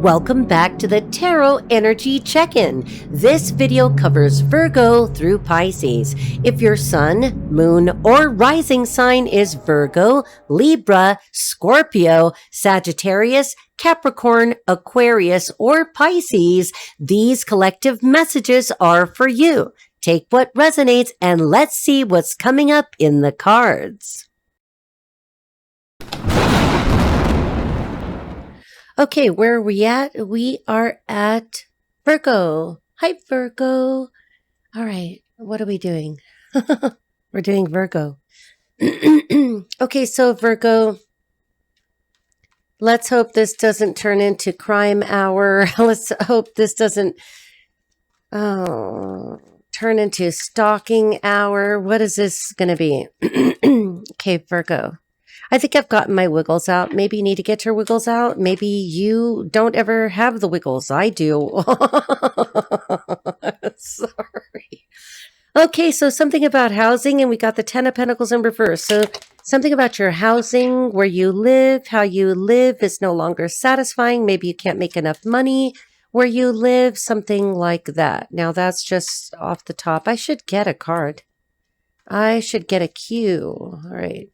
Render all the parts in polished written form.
Welcome back to the Tarot Energy Check-In. This video covers Virgo through Pisces. If your sun, moon, or rising sign is Virgo, Libra, Scorpio, Sagittarius, Capricorn, Aquarius, or Pisces, these collective messages are for you. Take what resonates and let's see what's coming up in the cards. Okay, where are we at? We are at Virgo. Hi, Virgo. All right, what are we doing? We're doing Virgo. Okay, so Virgo, let's hope this doesn't turn into crime hour. Let's hope this doesn't turn into stalking hour. What is this going to be? Okay, Virgo. I think I've gotten my wiggles out. Maybe you need to get your wiggles out. Maybe you don't ever have the wiggles. I do. Sorry. Okay, so something about housing, and we got the 10 of Pentacles in reverse. So something about your housing, where you live, how you live is no longer satisfying. Maybe you can't make enough money where you live, something like that. Now, that's just off the top. I should get a card. I should get a Q. All right.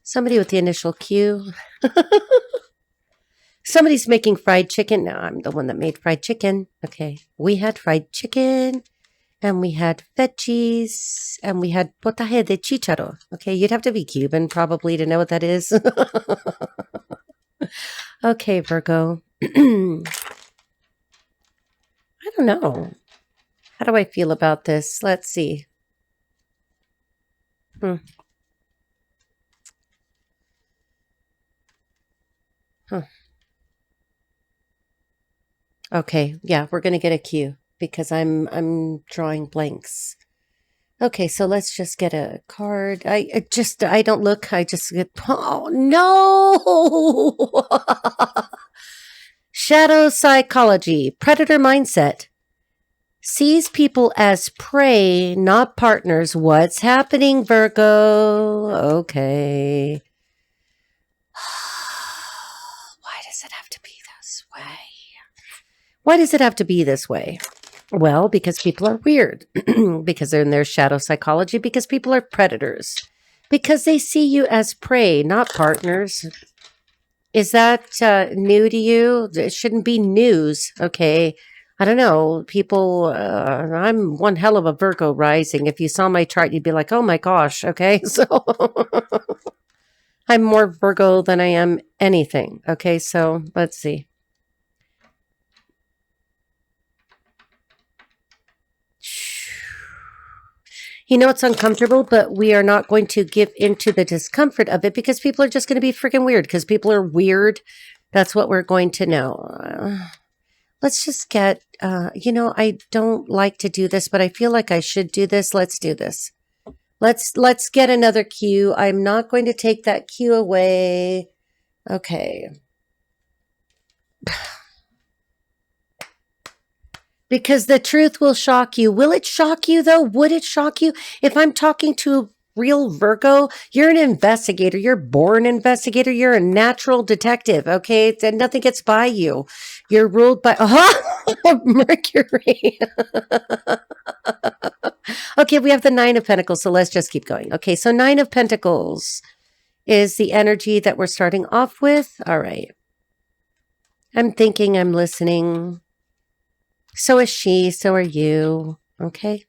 Somebody with the initial Q. Somebody's making fried chicken. No, I'm the one that made fried chicken. Okay. We had fried chicken, and we had veggies, and we had potaje de chicharo. Okay. You'd have to be Cuban probably to know what that is. Okay, Virgo. I don't know. How do I feel about this? Let's see. Okay, yeah, we're gonna get a Q because I'm drawing blanks. Okay, so let's just get a card. I don't look. I just get. Oh no! Shadow psychology, predator mindset. Sees people as prey, not partners. What's happening, Virgo? Okay. Why does it have to be this way? Why does it have to be this way? Well, because people are weird, because they're in their shadow psychology, because people are predators, because they see you as prey, not partners. Is that new to you? It shouldn't be news, okay? I don't know. People, I'm one hell of a Virgo rising. If you saw my chart, you'd be like, oh my gosh, okay? So I'm more Virgo than I am anything, okay? So let's see. You know, it's uncomfortable, but we are not going to give into the discomfort of it because people are just going to be freaking weird because people are weird. That's what we're going to know. Let's just get, I don't like to do this, but I feel like I should do this. Let's do this. Let's get another Q. I'm not going to take that Q away. Okay. Because the truth will shock you. Will it shock you, though? Would it shock you? If I'm talking to a real Virgo, you're an investigator. You're a born investigator. You're a natural detective, okay? Nothing gets by you. You're ruled by Mercury. Okay, we have the 9 of Pentacles, so let's just keep going. Okay, so 9 of Pentacles is the energy that we're starting off with. All right. I'm thinking, I'm listening. So is she, so are you, okay?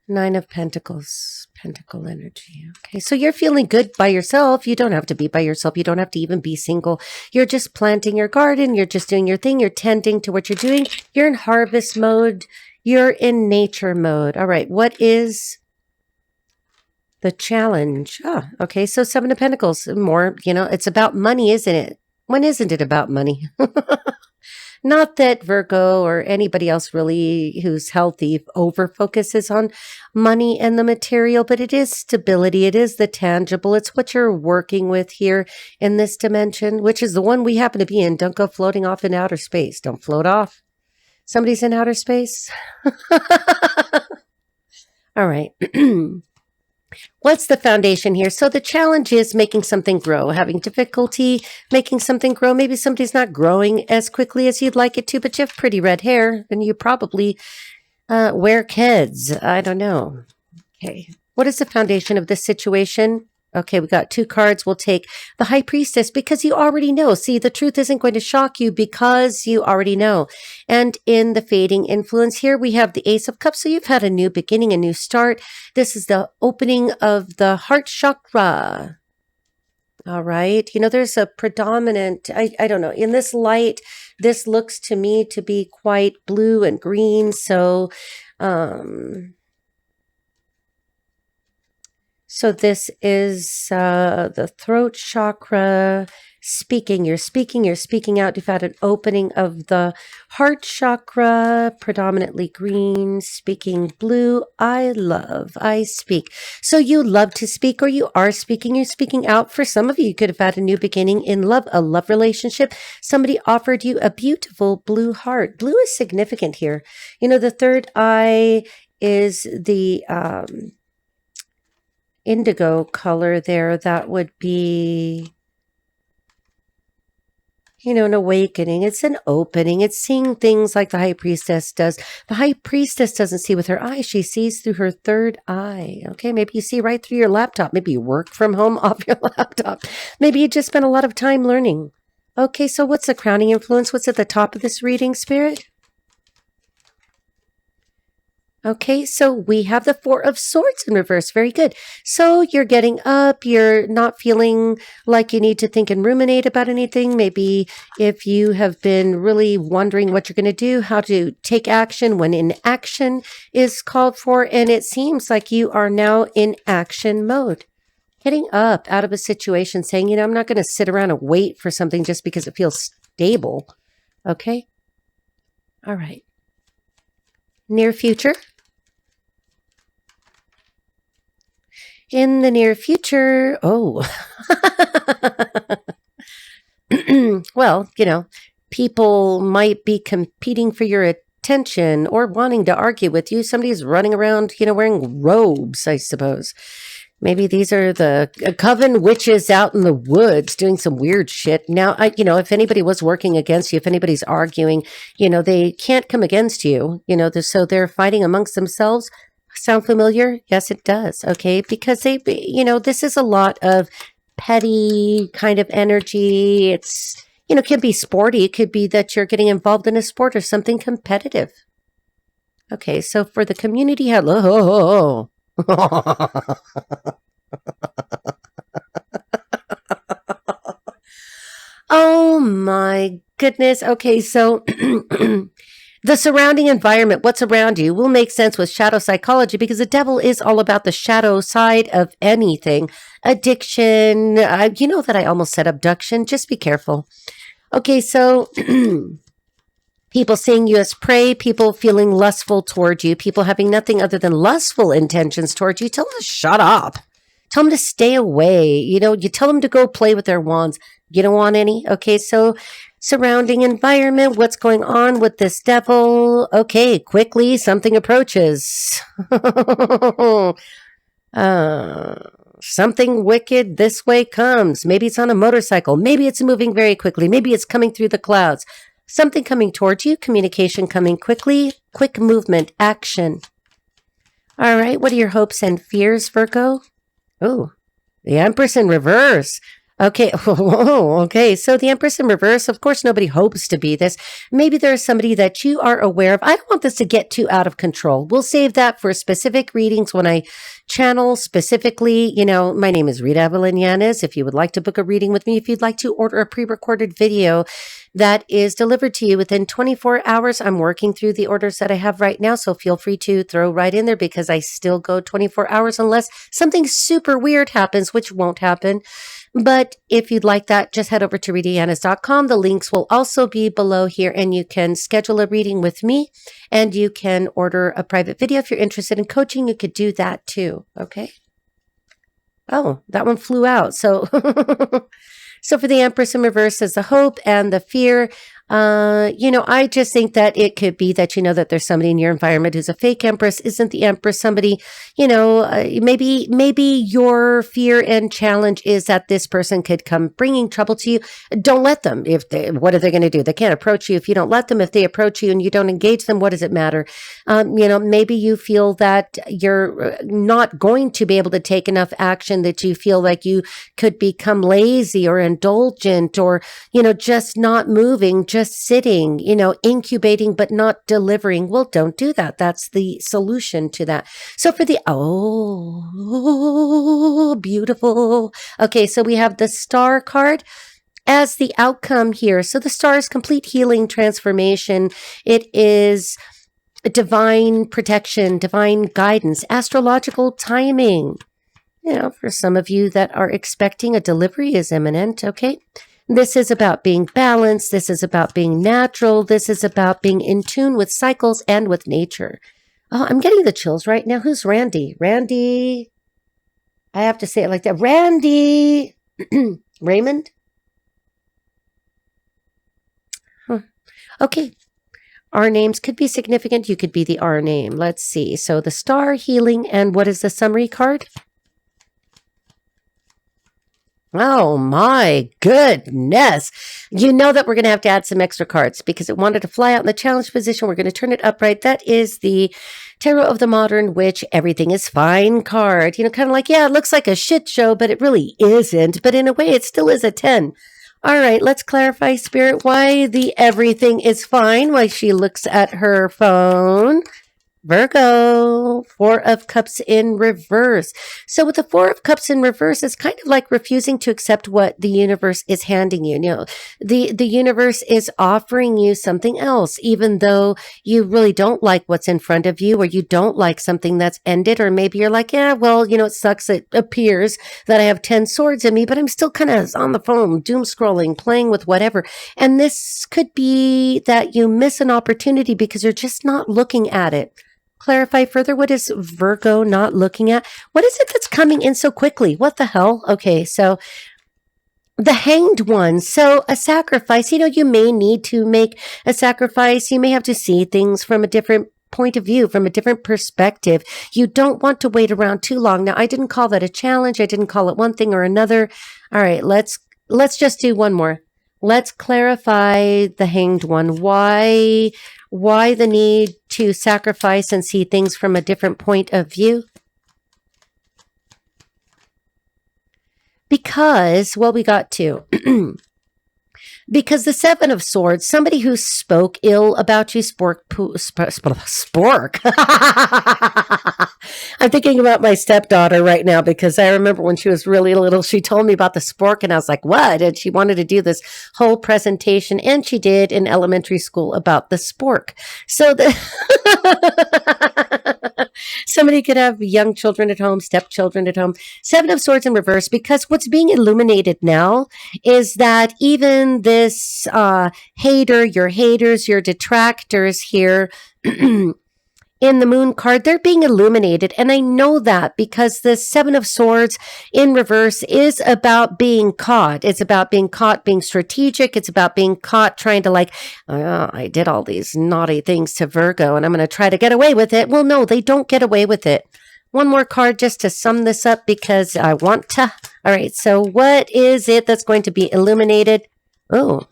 9 of Pentacles, Pentacle energy, okay? So you're feeling good by yourself. You don't have to be by yourself. You don't have to even be single. You're just planting your garden. You're just doing your thing. You're tending to what you're doing. You're in harvest mode. You're in nature mode. All right, what is the challenge? Ah, okay, so 7 of Pentacles, more, it's about money, isn't it? When isn't it about money? Not that Virgo or anybody else really who's healthy over focuses on money and the material, but it is stability. It is the tangible. It's what you're working with here in this dimension, which is the one we happen to be in. Don't go floating off in outer space. Don't float off. Somebody's in outer space. All right. What's the foundation here? So the challenge is making something grow, having difficulty making something grow. Maybe somebody's not growing as quickly as you'd like it to, but you have pretty red hair and you probably wear kids. I don't know. Okay. What is the foundation of this situation? Okay, we got 2 cards. We'll take the High Priestess because you already know. See, the truth isn't going to shock you because you already know. And in the fading influence here, we have the Ace of Cups. So you've had a new beginning, a new start. This is the opening of the heart chakra. All right. You know, there's a predominant, I don't know, in this light, this looks to me to be quite blue and green. So, So this is the throat chakra speaking. You're speaking out. You've had an opening of the heart chakra, predominantly green, speaking blue. I speak. So you love to speak or you are speaking. You're speaking out. For some of you, you could have had a new beginning in love, a love relationship. Somebody offered you a beautiful blue heart. Blue is significant here. You know, the third eye is the indigo color there. That would be, you know, an awakening. It's an opening. It's seeing things like the High Priestess does. The High Priestess doesn't see with her eyes. She sees through her third eye. Okay, maybe you see right through your laptop. Maybe you work from home off your laptop. Maybe you just spent a lot of time learning. Okay, so what's the crowning influence? What's at the top of this reading, Spirit? Okay, so we have the Four of Swords in reverse. Very good. So you're getting up. You're not feeling like you need to think and ruminate about anything. Maybe if you have been really wondering what you're going to do, how to take action when inaction is called for. And it seems like you are now in action mode. Getting up out of a situation, saying, you know, I'm not going to sit around and wait for something just because it feels stable. Okay? All right. Near future. In the near future, well, you know, people might be competing for your attention or wanting to argue with you. Somebody's running around, you know, wearing robes, I suppose. Maybe these are the coven witches out in the woods doing some weird shit. Now, you know, if anybody was working against you, if anybody's arguing, you know, they can't come against you, you know, so they're fighting amongst themselves. Sound familiar? Yes, it does. Okay. Because they, you know, this is a lot of petty kind of energy. It's, you know, it can be sporty. It could be that you're getting involved in a sport or something competitive. Okay. So for the community, hello. Oh my goodness. Okay. So the surrounding environment, what's around you, will make sense with shadow psychology because the devil is all about the shadow side of anything. Addiction, you know that I almost said abduction. Just be careful. Okay, so people seeing you as prey, people feeling lustful toward you, people having nothing other than lustful intentions toward you. Tell them to shut up. Tell them to stay away. You know, you tell them to go play with their wands. You don't want any? Okay, so surrounding environment, what's going on with this devil? Okay, quickly, something approaches. Something wicked this way comes. Maybe it's on a motorcycle. Maybe it's moving very quickly. Maybe it's coming through the clouds. Something coming towards you, communication coming quickly, quick movement, action. All right, what are your hopes and fears, Virgo? Oh, the Empress in reverse. Okay. Oh, okay. So the Empress in reverse, of course, nobody hopes to be this. Maybe there's somebody that you are aware of. I don't want this to get too out of control. We'll save that for specific readings when I channel specifically. You know, my name is Rita Evelyn Yanez. If you would like to book a reading with me, if you'd like to order a pre-recorded video that is delivered to you within 24 hours, I'm working through the orders that I have right now. So feel free to throw right in there because I still go 24 hours unless something super weird happens, which won't happen. But if you'd like that, just head over to ritayanez.com. The links will also be below here, and you can schedule a reading with me, and you can order a private video. If you're interested in coaching, you could do that too. Okay. Oh, that one flew out. So, so for the Empress in reverse is the hope and the fear. I just think that it could be that, that there's somebody in your environment who's a fake Empress, isn't the Empress somebody, maybe your fear and challenge is that this person could come bringing trouble to you. Don't let them. What are they going to do? They can't approach you if you don't let them. If they approach you and you don't engage them, what does it matter? Maybe you feel that you're not going to be able to take enough action, that you feel like you could become lazy or indulgent or, just not moving, just sitting, incubating, but not delivering. Well, don't do that. That's the solution to that. So for the, beautiful. Okay. So we have the Star card as the outcome here. So the Star is complete healing, transformation. It is divine protection, divine guidance, astrological timing. For some of you that are expecting a delivery is imminent. Okay. This is about being balanced. This is about being natural. This is about being in tune with cycles and with nature. Oh, I'm getting the chills right now. Who's Randy? Randy. I have to say it like that. Randy. Raymond? Huh. Okay. R names could be significant. You could be the R name. Let's see. So the Star, healing, and what is the summary card? Oh my goodness. You know that we're going to have to add some extra cards because it wanted to fly out in the challenge position. We're going to turn it upright. That is the Tarot of the Modern Witch, everything is fine card. Kind of like, yeah, it looks like a shit show, but it really isn't. But in a way, it still is a 10. All right, let's clarify, Spirit, why the everything is fine, why she looks at her phone. Virgo, Four of Cups in reverse. So with the Four of Cups in reverse, it's kind of like refusing to accept what the universe is handing you. The universe is offering you something else, even though you really don't like what's in front of you, or you don't like something that's ended, or maybe you're like, yeah, well, it sucks. It appears that I have 10 swords in me, but I'm still kind of on the phone, doom scrolling, playing with whatever. And this could be that you miss an opportunity because you're just not looking at it. Clarify further. What is Virgo not looking at? What is it that's coming in so quickly? What the hell? Okay, so the Hanged One. So a sacrifice, you may need to make a sacrifice. You may have to see things from a different point of view, from a different perspective. You don't want to wait around too long. Now, I didn't call that a challenge. I didn't call it one thing or another. All right, let's just do one more. Let's clarify the Hanged One. Why the need to sacrifice and see things from a different point of view? Because, well, we got two. Because the Seven of Swords, somebody who spoke ill about you, spork. I'm thinking about my stepdaughter right now because I remember when she was really little, she told me about the spork and I was like, what? And she wanted to do this whole presentation, and she did in elementary school about the spork. So somebody could have young children at home, stepchildren at home. Seven of Swords in reverse, because what's being illuminated now is that even this your haters, your detractors here in the Moon card, they're being illuminated. And I know that because the Seven of Swords in reverse is about being caught. It's about being caught, being strategic. It's about being caught trying to I did all these naughty things to Virgo and I'm going to try to get away with it. Well, no, they don't get away with it. One more card just to sum this up because I want to. All right, so what is it that's going to be illuminated? Oh.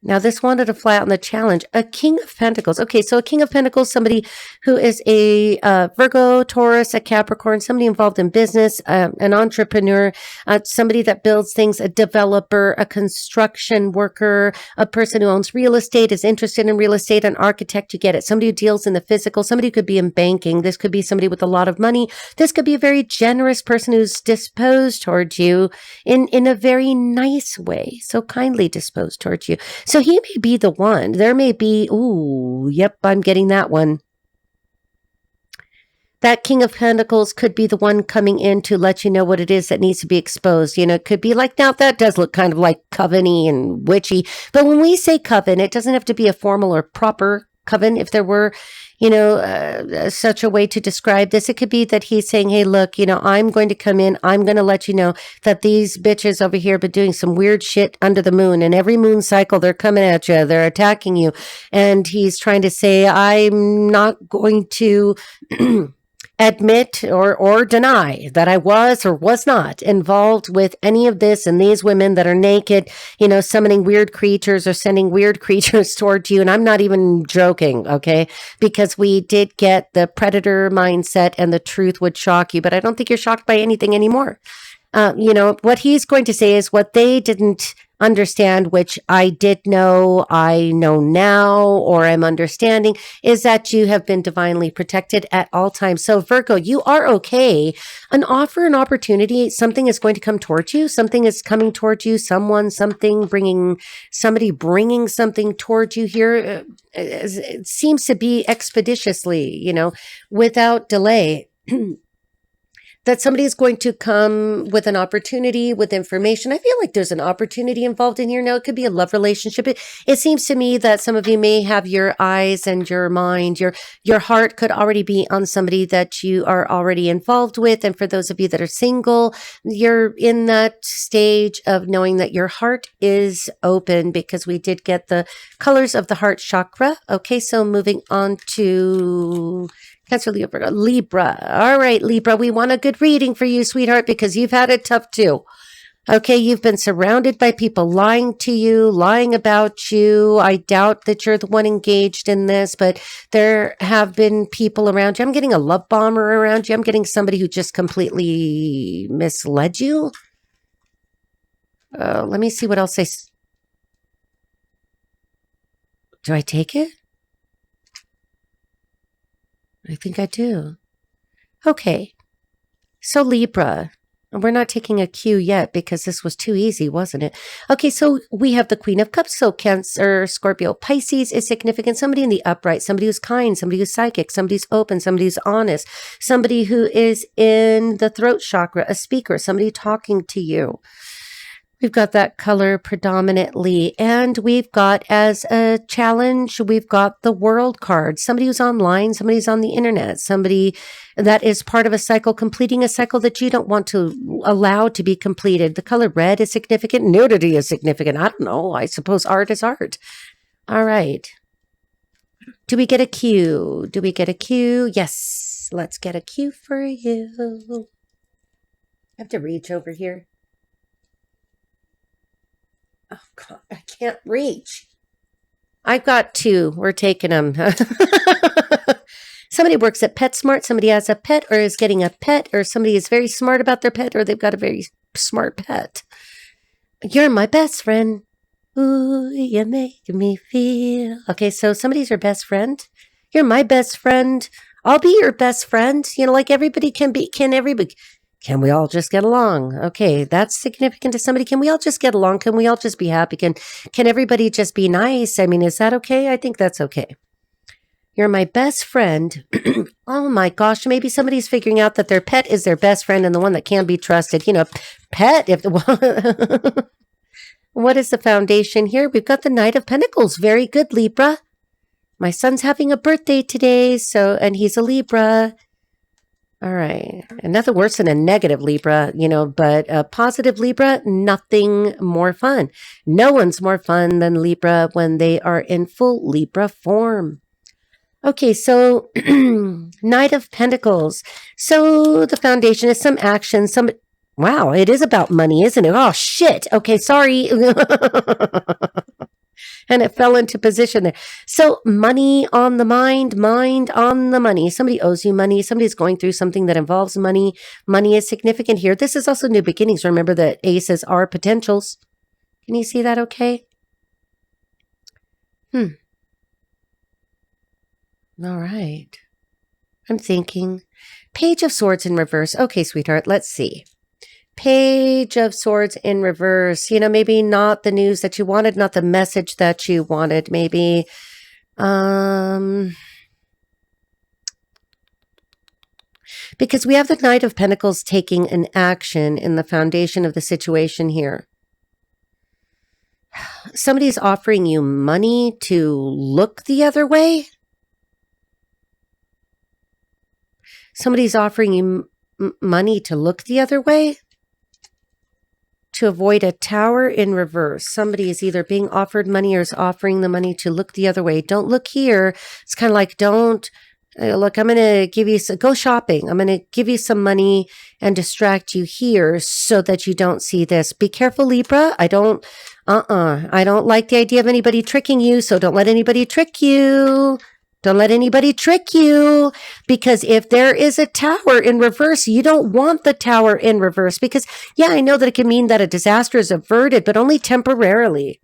Now, this wanted to fly out in the challenge. A King of Pentacles. Okay, so a King of Pentacles, somebody who is a Virgo, Taurus, a Capricorn, somebody involved in business, an entrepreneur, somebody that builds things, a developer, a construction worker, a person who owns real estate, is interested in real estate, an architect, you get it. Somebody who deals in the physical, somebody who could be in banking. This could be somebody with a lot of money. This could be a very generous person who's disposed towards you in a very nice way. So kindly disposed towards you. So he may be the one. There may be, ooh, yep, I'm getting that one. that King of Pentacles could be the one coming in to let you know what it is that needs to be exposed. You know, it could be like, now that does look kind of like coven-y and witchy. But when we say coven, it doesn't have to be a formal or proper coven. If there were, you know, such a way to describe this, it could be that he's saying, hey, look, you know, I'm going to come in. I'm going to let you know that these bitches over here have been doing some weird shit under the moon. And every moon cycle, they're coming at you. They're attacking you. And he's trying to say, I'm not going to admit or deny that I was or was not involved with any of this, and these women that are naked, you know, summoning weird creatures or sending weird creatures towards you. And I'm not even joking, okay? Because we did get the predator mindset and the truth would shock you, but I don't think you're shocked by anything anymore. You know, what he's going to say is what they didn't understand, which I did know, I know now, or I'm understanding, is that you have been divinely protected at all times. So Virgo, you are okay. An offer, an opportunity, something is going to come towards you. Something is coming towards you. Someone, something, somebody bringing something towards you here. It seems to be expeditiously, you know, without delay. That somebody is going to come with an opportunity, with information. I feel like there's an opportunity involved in here. Now, it could be a love relationship. It seems to me that some of you may have your eyes and your mind, your heart could already be on somebody that you are already involved with. And for those of you that are single, you're in that stage of knowing that your heart is open, because we did get the colors of the heart chakra. Okay, so moving on to Cancer, Leo, Virgo, Libra. All right, Libra, we want a good reading for you, sweetheart, because you've had it tough too. Okay, you've been surrounded by people lying to you, lying about you. I doubt that you're the one engaged in this, but there have been people around you. I'm getting a love bomber around you. I'm getting somebody who just completely misled you. Let me see what else do I take it? I think I do. Okay. So Libra, we're not taking a cue yet because this was too easy, wasn't it? Okay, so we have the Queen of Cups. So Cancer, Scorpio, Pisces is significant. Somebody in the upright, somebody who's kind, somebody who's psychic, somebody who's open, somebody who's honest, somebody who is in the throat chakra, a speaker, somebody talking to you. We've got that color predominantly. And we've got, as a challenge, we've got the World card. Somebody who's online, somebody who's on the internet, somebody that is part of a cycle, completing a cycle that you don't want to allow to be completed. The color red is significant. Nudity is significant. I don't know. I suppose art is art. All right. Do we get a cue? Do we get a cue? Yes. Let's get a cue for you. I have to reach over here. Oh, God, I can't reach. I've got two. We're taking them. Somebody works at PetSmart. Somebody has a pet or is getting a pet, or somebody is very smart about their pet, or they've got a very smart pet. You're my best friend. Ooh, you make me feel. Okay, so somebody's your best friend. You're my best friend. I'll be your best friend. You know, like everybody can everybody. Can we all just get along? Okay, that's significant to somebody. Can we all just get along? Can we all just be happy? Can everybody just be nice? I mean, is that okay? I think that's okay. You're my best friend. Oh my gosh, maybe somebody's figuring out that their pet is their best friend and the one that can be trusted. You know, pet, if the what is the foundation here? We've got the Knight of Pentacles. Very good, Libra. My son's having a birthday today, and he's a Libra. All right. And nothing worse than a negative Libra, you know, but a positive Libra, nothing more fun. No one's more fun than Libra when they are in full Libra form. Okay, so Knight of Pentacles. So the foundation is some action, wow, it is about money, isn't it? Oh, shit. Okay, sorry. And it fell into position there. So money on the mind on the money. Somebody owes you money. Somebody's going through something that involves money. Money is significant here. This is also new beginnings. Remember that aces are potentials. Can you see that okay? All right. I'm thinking. Page of Swords in reverse. Okay, sweetheart, let's see. Page of Swords in reverse. You know, maybe not the news that you wanted, not the message that you wanted. Maybe, Because we have the Knight of Pentacles taking an action in the foundation of the situation here. Somebody's offering you money to look the other way. Somebody's offering you money to look the other way. To avoid a Tower in reverse. Somebody is either being offered money or is offering the money to look the other way. Don't look here. It's kind of like, don't look, I'm going to give you some, go shopping. I'm going to give you some money and distract you here so that you don't see this. Be careful, Libra. I don't like the idea of anybody tricking you. So don't let anybody trick you. Don't let anybody trick you, because if there is a Tower in reverse, you don't want the Tower in reverse, because yeah, I know that it can mean that a disaster is averted, but only temporarily.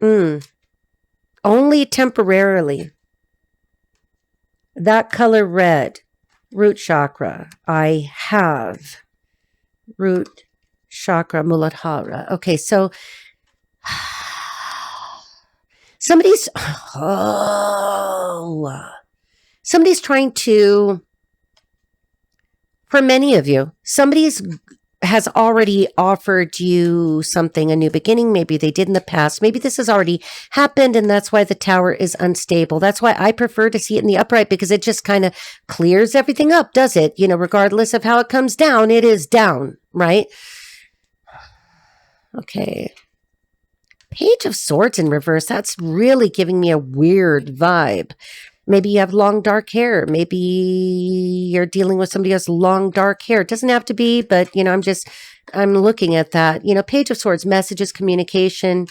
Only temporarily. That color red, root chakra. I have root chakra, Muladhara. Okay, so somebody's trying to, for many of you, has already offered you something, a new beginning. Maybe they did in the past. Maybe this has already happened, and that's why the Tower is unstable. That's why I prefer to see it in the upright, because it just kind of clears everything up, does it? You know, regardless of how it comes down, it is down, right? Okay. Page of Swords in reverse. That's really giving me a weird vibe. Maybe you have long, dark hair. Maybe you're dealing with somebody who has long, dark hair. It doesn't have to be, but, you know, I'm looking at that. You know, Page of Swords, messages, communication,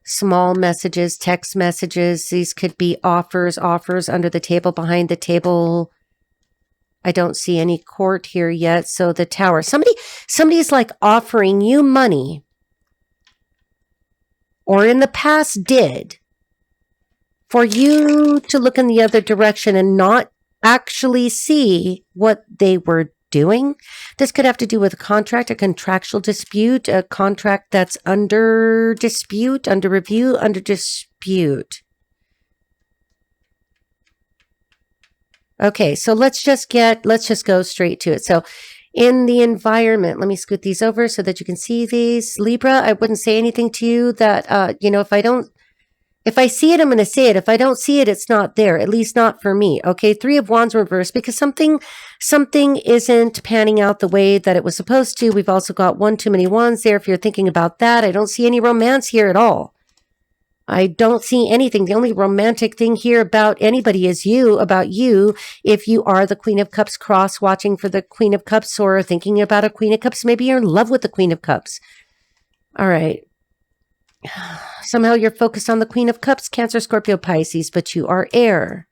small messages, text messages. These could be offers under the table, behind the table. I don't see any court here yet. So the Tower. Somebody's like offering you money, or in the past did, for you to look in the other direction and not actually see what they were doing. This could have to do with a contract, a contractual dispute, a contract that's under dispute, under review, under dispute. Okay, so let's just go straight to it. So in the environment, let me scoot these over so that you can see these. Libra, I wouldn't say anything to you that, you know, if I see it, I'm going to say it. If I don't see it, it's not there, at least not for me. Okay. 3 of Wands reverse, because something isn't panning out the way that it was supposed to. We've also got 1 too many wands there. If you're thinking about that, I don't see any romance here at all. I don't see anything. The only romantic thing here about anybody is about you. If you are the Queen of Cups, cross watching for the Queen of Cups, or thinking about a Queen of Cups, maybe you're in love with the Queen of Cups. All right. Somehow you're focused on the Queen of Cups, Cancer, Scorpio, Pisces, but you are air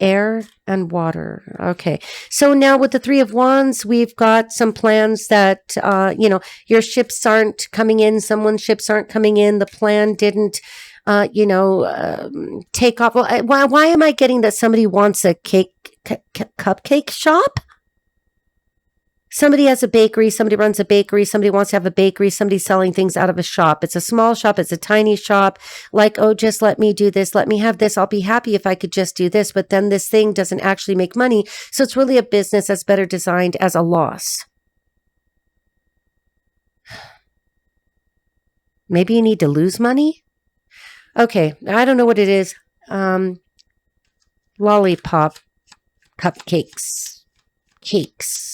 and water. Okay. So now with the 3 of Wands, we've got some plans that, you know, your ships aren't coming in. Someone's ships aren't coming in. The plan didn't, you know, take off. Well, why am I getting that somebody wants a cupcake shop? Somebody has a bakery, somebody runs a bakery, somebody wants to have a bakery, somebody's selling things out of a shop. It's a small shop, it's a tiny shop. Like, oh, just let me do this, let me have this. I'll be happy if I could just do this. But then this thing doesn't actually make money. So it's really a business that's better designed as a loss. Maybe you need to lose money? Okay, I don't know what it is. Lollipop, cupcakes, cakes,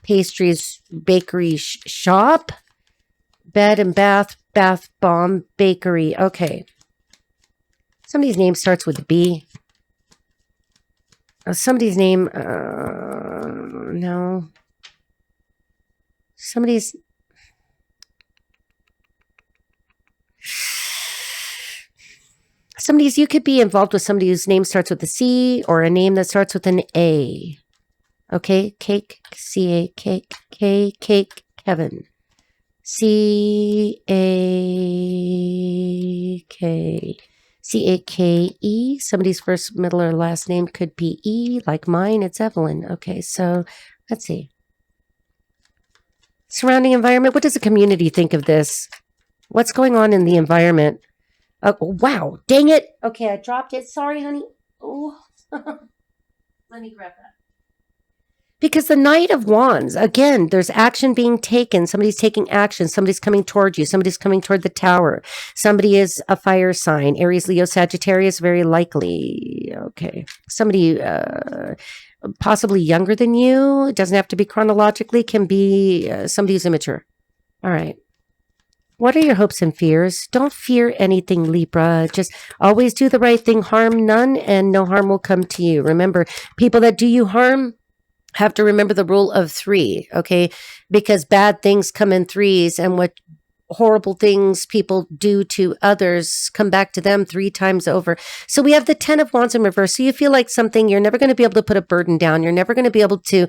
pastries, bakery shop, bed and bath bomb bakery. Okay. Somebody's name starts with B. Somebody's name, no. Somebody's you could be involved with somebody whose name starts with a C or a name that starts with an A. Okay, cake, C-A, cake, Kevin. C-A-K, C-A-K-E. Somebody's first, middle, or last name could be E, like mine, it's Evelyn. Okay, so let's see. Surrounding environment, what does the community think of this? What's going on in the environment? Oh, wow, dang it. Okay, I dropped it. Sorry, honey. Oh. Let me grab that. Because the Knight of Wands, again, there's action being taken. Somebody's taking action. Somebody's coming toward you. Somebody's coming toward the Tower. Somebody is a fire sign. Aries, Leo, Sagittarius, very likely. Okay. Somebody possibly younger than you. It doesn't have to be chronologically. Can be somebody who's immature. All right. What are your hopes and fears? Don't fear anything, Libra. Just always do the right thing. Harm none, and no harm will come to you. Remember, people that do you harm have to remember the rule of 3, okay? Because bad things come in threes, and what horrible things people do to others come back to them 3 times over. So we have the 10 of Wands in reverse. So you feel like something, you're never going to be able to put a burden down. You're never going to be able to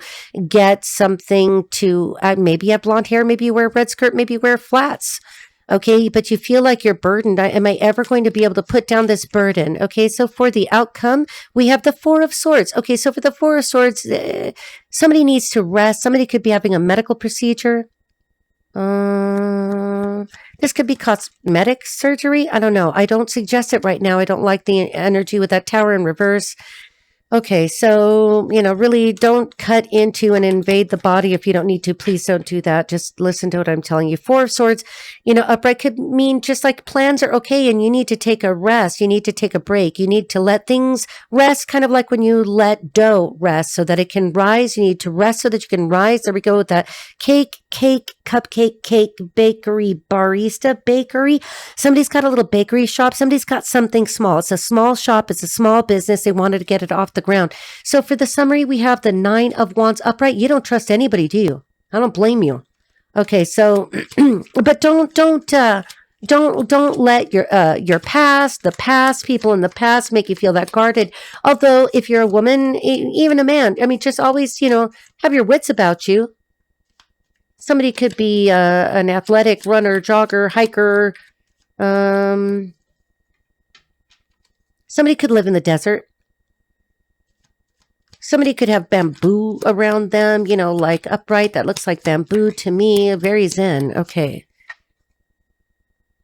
get something to, maybe you have blonde hair, maybe you wear a red skirt, maybe you wear flats. Okay, but you feel like you're burdened. Am I ever going to be able to put down this burden? Okay, so for the outcome, we have the 4 of Swords. Okay, so for the 4 of Swords, somebody needs to rest. Somebody could be having a medical procedure. This could be cosmetic surgery. I don't know. I don't suggest it right now. I don't like the energy with that Tower in reverse. Okay, so, really don't cut into and invade the body if you don't need to. Please don't do that. Just listen to what I'm telling you. 4 of Swords, upright could mean just like plans are okay and you need to take a rest. You need to take a break. You need to let things rest, kind of like when you let dough rest so that it can rise. You need to rest so that you can rise. There we go with that. Cake, cupcake, cake, bakery, barista, bakery. Somebody's got a little bakery shop. Somebody's got something small. It's a small shop. It's a small business. They wanted to get it off the ground. So for the summary, we have the 9 of Wands upright. You don't trust anybody, do you? I don't blame you. Okay, so, but don't let your past, the past, people in the past make you feel that guarded. Although if you're a woman, even a man, just always, have your wits about you. Somebody could be an athletic runner, jogger, hiker. Somebody could live in the desert. Somebody could have bamboo around them, like upright. That looks like bamboo to me. Very zen. Okay.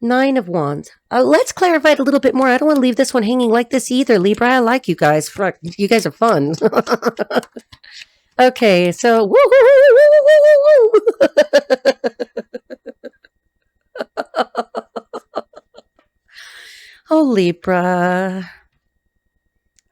9 of Wands. Let's clarify it a little bit more. I don't want to leave this one hanging like this either, Libra. I like you guys. You guys are fun. Okay, so woo. Oh, Libra.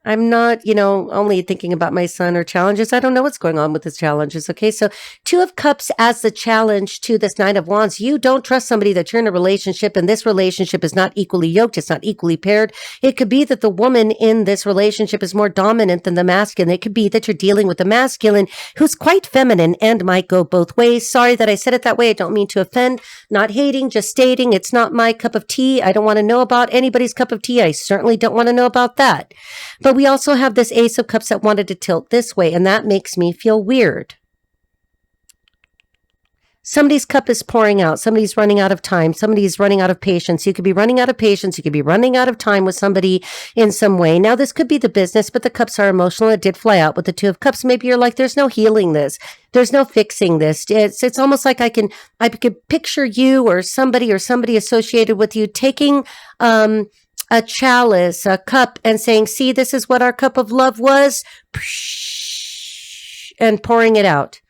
I'm not, only thinking about my son or challenges. I don't know what's going on with his challenges. Okay. So 2 of Cups as the challenge to this 9 of Wands. You don't trust somebody that you're in a relationship and this relationship is not equally yoked. It's not equally paired. It could be that the woman in this relationship is more dominant than the masculine. It could be that you're dealing with a masculine who's quite feminine and might go both ways. Sorry that I said it that way. I don't mean to offend, not hating, just stating it's not my cup of tea. I don't want to know about anybody's cup of tea. I certainly don't want to know about that. But we also have this Ace of Cups that wanted to tilt this way, and that makes me feel weird. Somebody's cup is pouring out. Somebody's running out of time. Somebody's running out of patience. You could be running out of patience. You could be running out of time with somebody in some way. Now, this could be the business, but the cups are emotional. It did fly out with the 2 of Cups. Maybe you're like, there's no healing this. There's no fixing this. It's almost like I could picture you or somebody associated with you taking, a chalice, a cup, and saying, see, this is what our cup of love was, and pouring it out.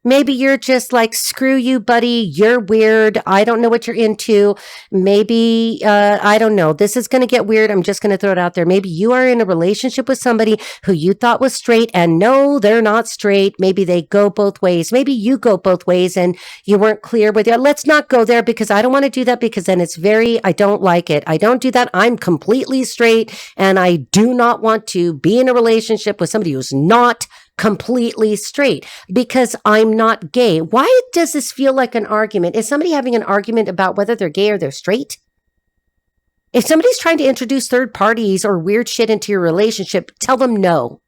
Maybe you're just like, screw you, buddy. You're weird. I don't know what you're into. Maybe, I don't know. This is going to get weird. I'm just going to throw it out there. Maybe you are in a relationship with somebody who you thought was straight and no, they're not straight. Maybe they go both ways. Maybe you go both ways and you weren't clear with it. Let's not go there because I don't want to do that because then I don't like it. I don't do that. I'm completely straight and I do not want to be in a relationship with somebody who's not completely straight because I'm not gay. Why does this feel like an argument? Is somebody having an argument about whether they're gay or they're straight? If somebody's trying to introduce third parties or weird shit into your relationship, tell them no.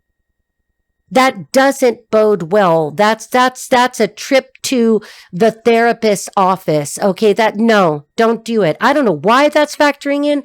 That doesn't bode well. That's a trip to the therapist's office. Okay, no, don't do it. I don't know why that's factoring in.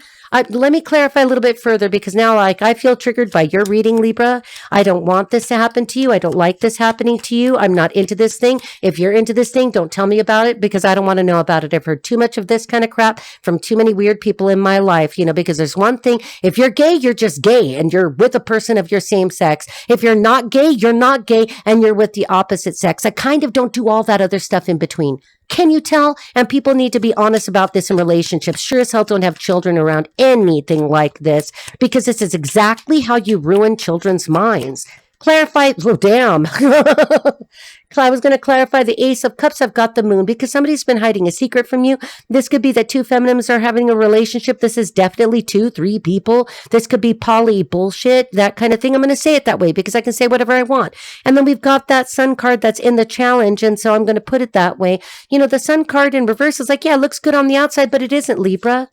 Let me clarify a little bit further, because now, like, I feel triggered by your reading, Libra. I don't want this to happen to you. I don't like this happening to you. I'm not into this thing. If you're into this thing, don't tell me about it, because I don't want to know about it. I've heard too much of this kind of crap from too many weird people in my life, because there's one thing. If you're gay, you're just gay and you're with a person of your same sex. If you're not gay, you're not gay and you're with the opposite sex. I kind of don't do all that other stuff in between. Can you tell? And people need to be honest about this in relationships. Sure as hell don't have children around anything like this, because this is exactly how you ruin children's minds. Clarify. Oh, damn. I was going to clarify the Ace of Cups. I've got the Moon, because somebody's been hiding a secret from you. This could be that two feminines are having a relationship. This is definitely 2-3 people. This could be poly bullshit, that kind of thing. I'm going to say it that way because I can say whatever I want. And then we've got that Sun card that's in the challenge. And so I'm going to put it that way. The Sun card in reverse is like, yeah, it looks good on the outside, but it isn't, Libra.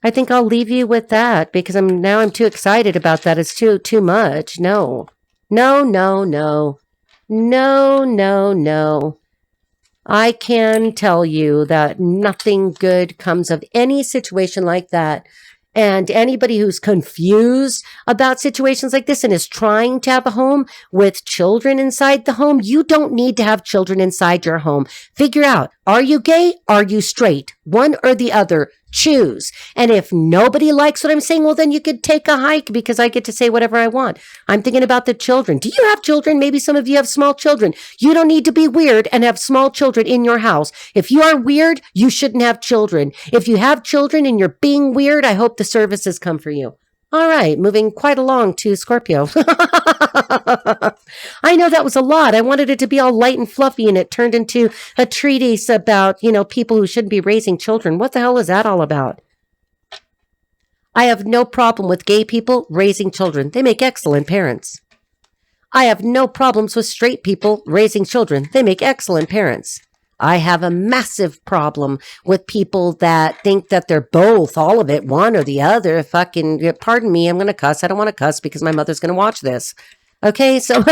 I think I'll leave you with that, because I'm too excited about that. It's too much. No. No. I can tell you that nothing good comes of any situation like that. And anybody who's confused about situations like this and is trying to have a home with children inside the home, you don't need to have children inside your home. Figure out, are you gay? Are you straight? One or the other. Choose. And if nobody likes what I'm saying, well, then you could take a hike, because I get to say whatever I want. I'm thinking about the children. Do you have children? Maybe some of you have small children. You don't need to be weird and have small children in your house. If you are weird, you shouldn't have children. If you have children and you're being weird, I hope the services come for you. All right, moving quite along to Scorpio. I know that was a lot. I wanted it to be all light and fluffy, and it turned into a treatise about, people who shouldn't be raising children. What the hell is that all about? I have no problem with gay people raising children. They make excellent parents. I have no problems with straight people raising children. They make excellent parents. I have a massive problem with people that think that they're both, all of it, one or the other. Fucking, pardon me, I'm going to cuss. I don't want to cuss because my mother's going to watch this. Okay, so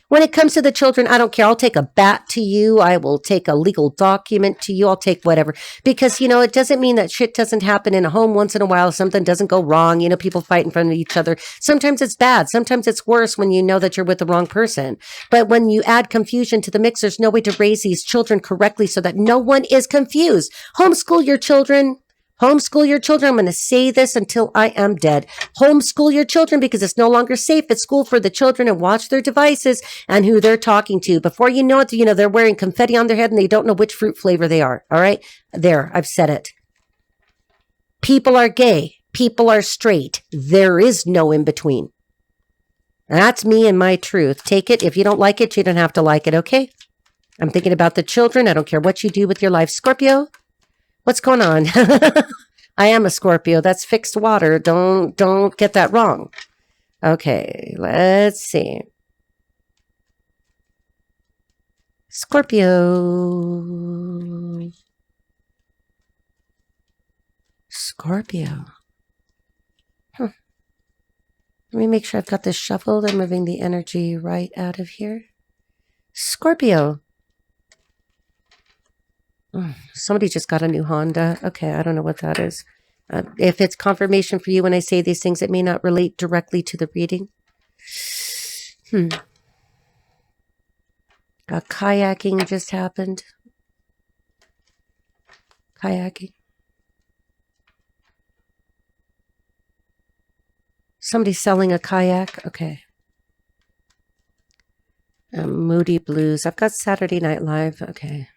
when it comes to the children, I don't care. I'll take a bat to you. I will take a legal document to you. I'll take whatever. Because, it doesn't mean that shit doesn't happen in a home once in a while. Something doesn't go wrong. People fight in front of each other. Sometimes it's bad. Sometimes it's worse when you know that you're with the wrong person. But when you add confusion to the mix, there's no way to raise these children correctly so that no one is confused. Homeschool your children. Homeschool your children. I'm going to say this until I am dead. Homeschool your children, because it's no longer safe at school for the children, and watch their devices and who they're talking to. Before you know it, they're wearing confetti on their head and they don't know which fruit flavor they are. All right. There, I've said it. People are gay. People are straight. There is no in between. That's me and my truth. Take it. If you don't like it, you don't have to like it. Okay. I'm thinking about the children. I don't care what you do with your life. Scorpio. What's going on? I am a Scorpio. That's fixed water. Don't get that wrong. Okay, let's see. Scorpio. Let me make sure I've got this shuffled. I'm moving the energy right out of here. Scorpio. Somebody just got a new Honda. Okay, I don't know what that is. If it's confirmation for you when I say these things, it may not relate directly to the reading. Kayaking just happened. Kayaking. Somebody's selling a kayak. Okay. Moody Blues. I've got Saturday Night Live. Okay.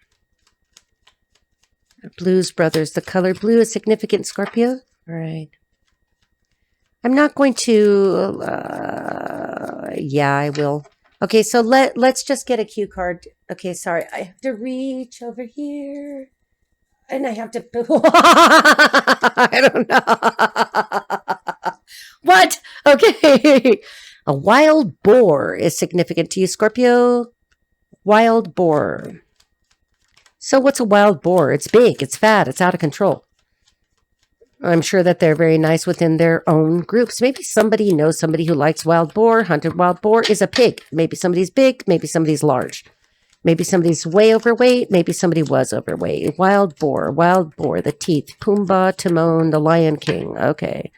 Blues Brothers. The color blue is significant, Scorpio. All right. I'm not going to... yeah, I will. Okay, so let's just get a cue card. Okay, sorry. I have to reach over here. And I have to... I don't know. What? Okay. A wild boar is significant to you, Scorpio. Wild boar. So what's a wild boar? It's big, it's fat, it's out of control. I'm sure that they're very nice within their own groups. Maybe somebody knows somebody who likes wild boar. Hunted wild boar is a pig. Maybe somebody's big, maybe somebody's large. Maybe somebody's way overweight. Maybe somebody was overweight. Wild boar, the teeth. Pumbaa, Timon, the Lion King. Okay.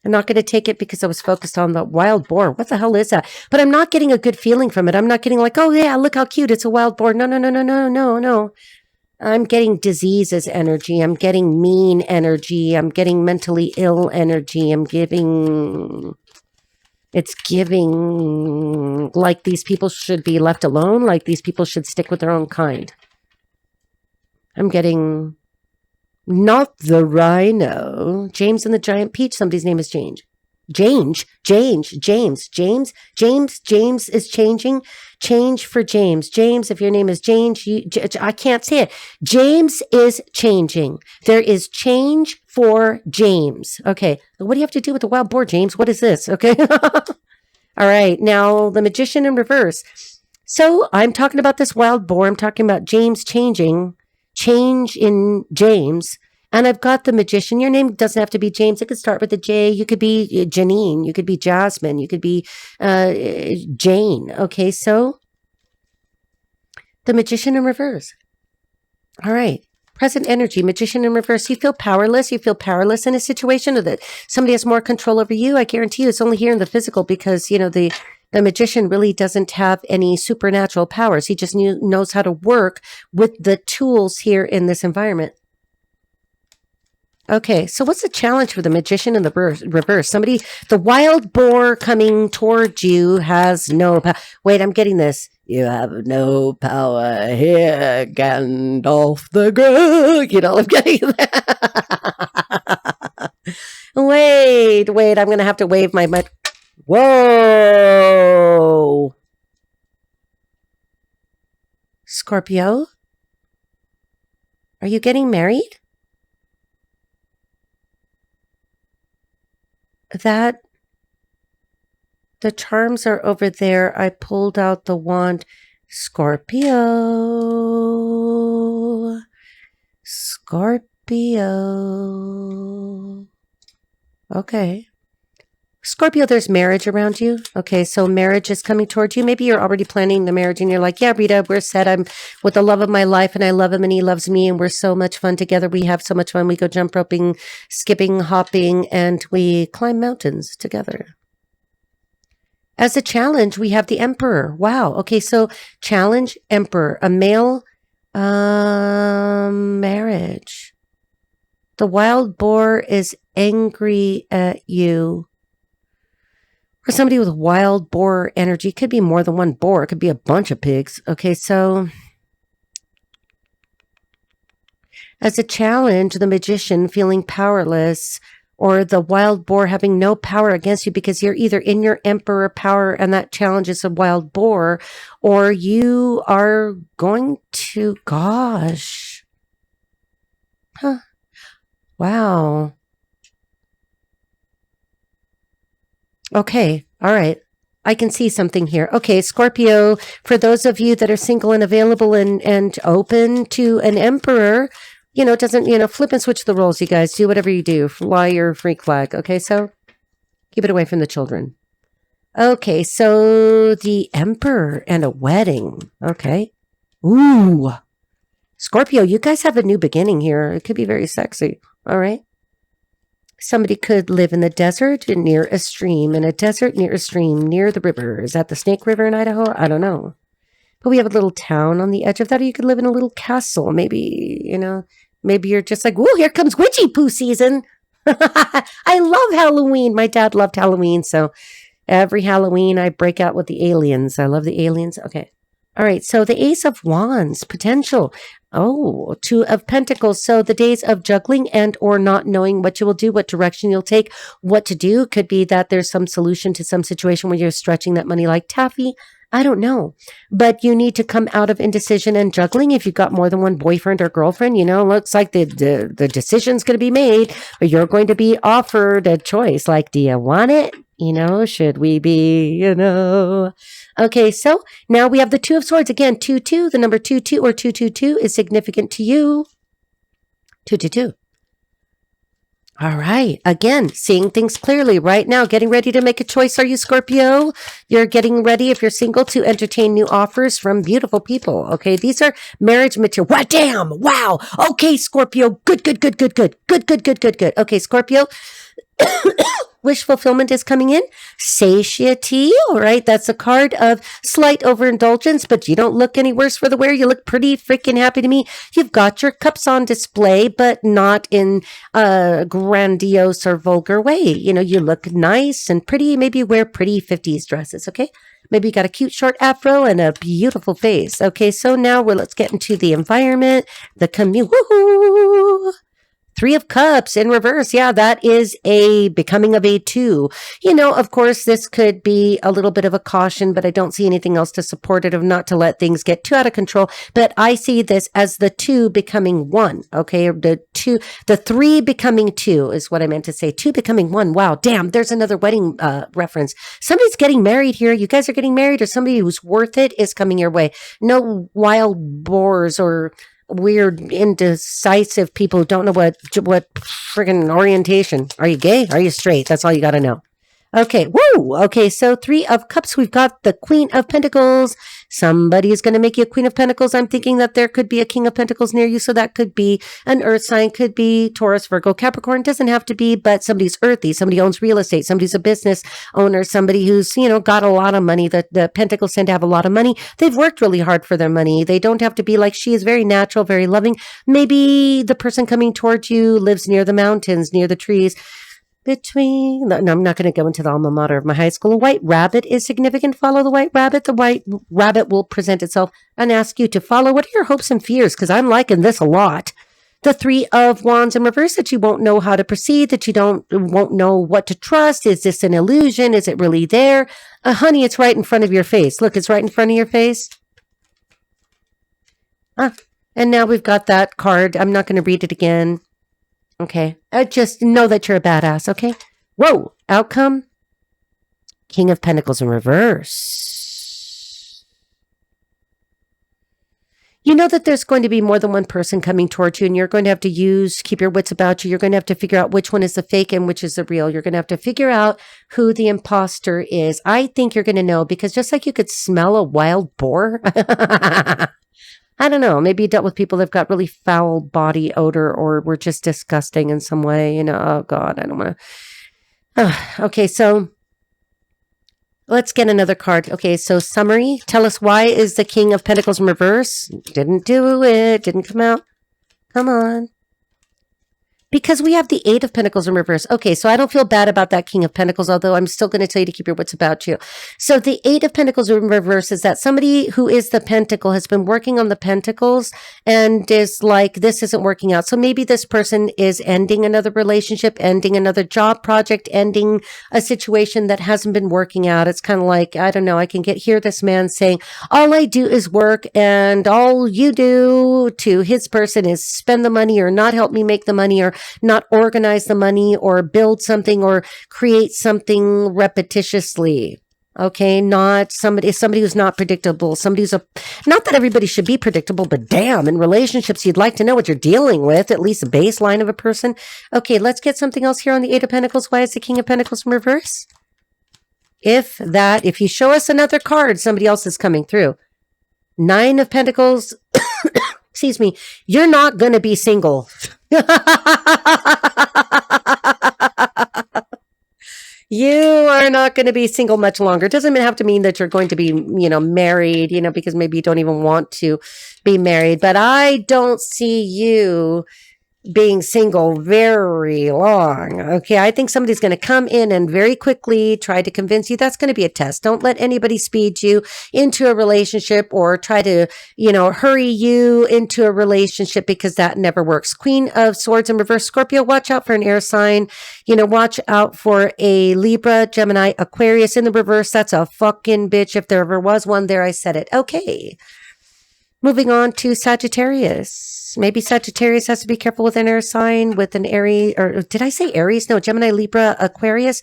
I'm not going to take it because I was focused on the wild boar. What the hell is that? But I'm not getting a good feeling from it. I'm not getting like, oh yeah, look how cute. It's a wild boar. No. I'm getting diseases energy. I'm getting mean energy. I'm getting mentally ill energy. It's giving like these people should be left alone. Like these people should stick with their own kind. I'm getting not the rhino. James and the giant peach. Somebody's name is James. James is changing. Change for James. James, if your name is James, I can't say it. James is changing. There is change for James. Okay. What do you have to do with the wild boar, James? What is this? Okay. All right. Now, the magician in reverse. So I'm talking about this wild boar. I'm talking about James changing. Change in James. And I've got the magician. Your name doesn't have to be James. It could start with a J. You could be Janine. You could be Jasmine. You could be Jane. Okay, so the magician in reverse. All right. Present energy, magician in reverse. You feel powerless. You feel powerless in a situation, or that somebody has more control over you. I guarantee you it's only here in the physical because, the magician really doesn't have any supernatural powers. He just knows how to work with the tools here in this environment. Okay, so what's the challenge for the magician in the reverse? The wild boar coming towards you has no power. Wait, I'm getting this. You have no power here, Gandalf the Grey. I'm getting that. Wait, I'm going to have to wave my mic. Whoa. Scorpio? Are you getting married? That the charms are over there. I pulled out the wand. Scorpio. Okay. Scorpio, there's marriage around you. Okay, so marriage is coming towards you. Maybe you're already planning the marriage and you're like, yeah, Rita, we're set. I'm with the love of my life and I love him and he loves me and we're so much fun together. We have so much fun. We go jump roping, skipping, hopping, and we climb mountains together. As a challenge, we have the Emperor. Wow. Okay, so challenge, Emperor, a male marriage. The wild boar is angry at you. Or somebody with wild boar energy. Could be more than one boar. It could be a bunch of pigs. Okay, so as a challenge, the magician feeling powerless, or the wild boar having no power against you because you're either in your emperor power and that challenges a wild boar, or you are going to, gosh. Huh. Wow. Okay. All right. I can see something here. Okay, Scorpio, for those of you that are single and available and open to an emperor, it doesn't, flip and switch the roles, you guys. Do whatever you do. Fly your freak flag. Okay, so keep it away from the children. Okay, so the emperor and a wedding. Okay. Ooh. Scorpio, you guys have a new beginning here. It could be very sexy. All right. Somebody could live in the desert near a stream, in a desert near a stream, near the river. Is that the Snake River in Idaho? I don't know. But we have a little town on the edge of that, or you could live in a little castle. Maybe, maybe you're just like, whoa, here comes witchy poo season. I love Halloween. My dad loved Halloween. So every Halloween I break out with the aliens. I love the aliens. Okay. All right. So the Ace of Wands, potential. Oh, Two of Pentacles. So the days of juggling and or not knowing what you will do, what direction you'll take, what to do. Could be that there's some solution to some situation where you're stretching that money like taffy. I don't know. But you need to come out of indecision and juggling. If you've got more than one boyfriend or girlfriend, looks like the decision's going to be made, or you're going to be offered a choice. Like, do you want it? Should we be, Okay, so now we have the Two of Swords. Again, 2-2. The number 2-2 or 2-2-2 is significant to you. 2-2-2. All right. Again, seeing things clearly right now, getting ready to make a choice. Are you Scorpio? You're getting ready, if you're single, to entertain new offers from beautiful people. Okay. These are marriage material. Wow, damn. Wow. Okay, Scorpio. Good, good, good, good, good, good, good, good, good, good. Okay, Scorpio. Wish fulfillment is coming in. Satiety. All right. That's a card of slight overindulgence, but you don't look any worse for the wear. You look pretty freaking happy to me. You've got your cups on display, but not in a grandiose or vulgar way. You know, you look nice and pretty. Maybe you wear pretty 50s dresses. Okay. Maybe you got a cute short afro and a beautiful face. Okay. So now let's get into the environment, the commute. Woohoo! 3 of Cups in reverse. Yeah, that is a becoming of a 2. You know, of course, this could be a little bit of a caution, but I don't see anything else to support it, of not to let things get too out of control. But I see this as the 2 becoming 1. Okay, the 3 becoming 2 is what I meant to say. 2 becoming 1. Wow, damn, there's another wedding reference. Somebody's getting married here. You guys are getting married, or somebody who's worth it is coming your way. No wild boars or weird, indecisive people who don't know what friggin' orientation. Are you gay? Are you straight? That's all you got to know. Okay. Woo. Okay. So 3 of Cups. We've got the Queen of Pentacles. Somebody is going to make you a Queen of Pentacles. I'm thinking that there could be a King of Pentacles near you. So that could be an earth sign, could be Taurus, Virgo, Capricorn. Doesn't have to be, but somebody's earthy. Somebody owns real estate. Somebody's a business owner. Somebody who's, you know, got a lot of money. The Pentacles tend to have a lot of money. They've worked really hard for their money. They don't have to be like, she is very natural, very loving. Maybe the person coming towards you lives near the mountains, near the trees. No, I'm not going to go into the alma mater of my high school. A white rabbit is significant. Follow the white rabbit. The white rabbit will present itself and ask you to follow. What are your hopes and fears? Because I'm liking this a lot. The 3 of Wands in reverse, that you won't know how to proceed, that you won't know what to trust. Is this an illusion? Is it really there? Honey, it's right in front of your face. Look, it's right in front of your face. And now we've got that card. I'm not going to read it again. Okay. Just know that you're a badass, okay? Whoa. Outcome. King of Pentacles in reverse. You know that there's going to be more than one person coming towards you, and you're going to have to keep your wits about you. You're going to have to figure out which one is the fake and which is the real. You're going to have to figure out who the imposter is. I think you're going to know, because just like you could smell a wild boar, I don't know. Maybe you dealt with people that've got really foul body odor, or were just disgusting in some way. You know, oh God, I don't want to. Okay, so let's get another card. Okay, so summary. Tell us, why is the King of Pentacles in reverse? Didn't do it. Didn't come out. Come on. Because we have the 8 of Pentacles in reverse. Okay, so I don't feel bad about that King of Pentacles, although I'm still going to tell you to keep your wits about you. So the 8 of Pentacles in reverse is that somebody who is the Pentacle has been working on the Pentacles and is like, this isn't working out. So maybe this person is ending another relationship, ending another job project, ending a situation that hasn't been working out. It's kind of like, I don't know, I can hear this man saying, all I do is work, and all you do to his person is spend the money, or not help me make the money, or not organize the money, or build something, or create something repetitiously. Okay, not somebody who's not predictable. Somebody who's not that everybody should be predictable, but damn, in relationships, you'd like to know what you're dealing with, at least a baseline of a person. Okay, let's get something else here on the 8 of Pentacles. Why is the King of Pentacles in reverse? If you show us another card, somebody else is coming through. 9 of Pentacles. Excuse me. You're not going to be single. You are not going to be single much longer. It doesn't have to mean that you're going to be, married, because maybe you don't even want to be married. But I don't see you being single very long. Okay, I think somebody's going to come in and very quickly try to convince you. That's going to be a test. Don't let anybody speed you into a relationship or try to, hurry you into a relationship, because that never works. Queen of Swords in reverse, Scorpio, watch out for an air sign. Watch out for a Libra, Gemini, Aquarius in the reverse. That's a fucking bitch. If there ever was one there, I said it. Okay. Moving on to Sagittarius. Maybe Sagittarius has to be careful with an air sign, with an Aries, or did I say Aries? No, Gemini, Libra, Aquarius.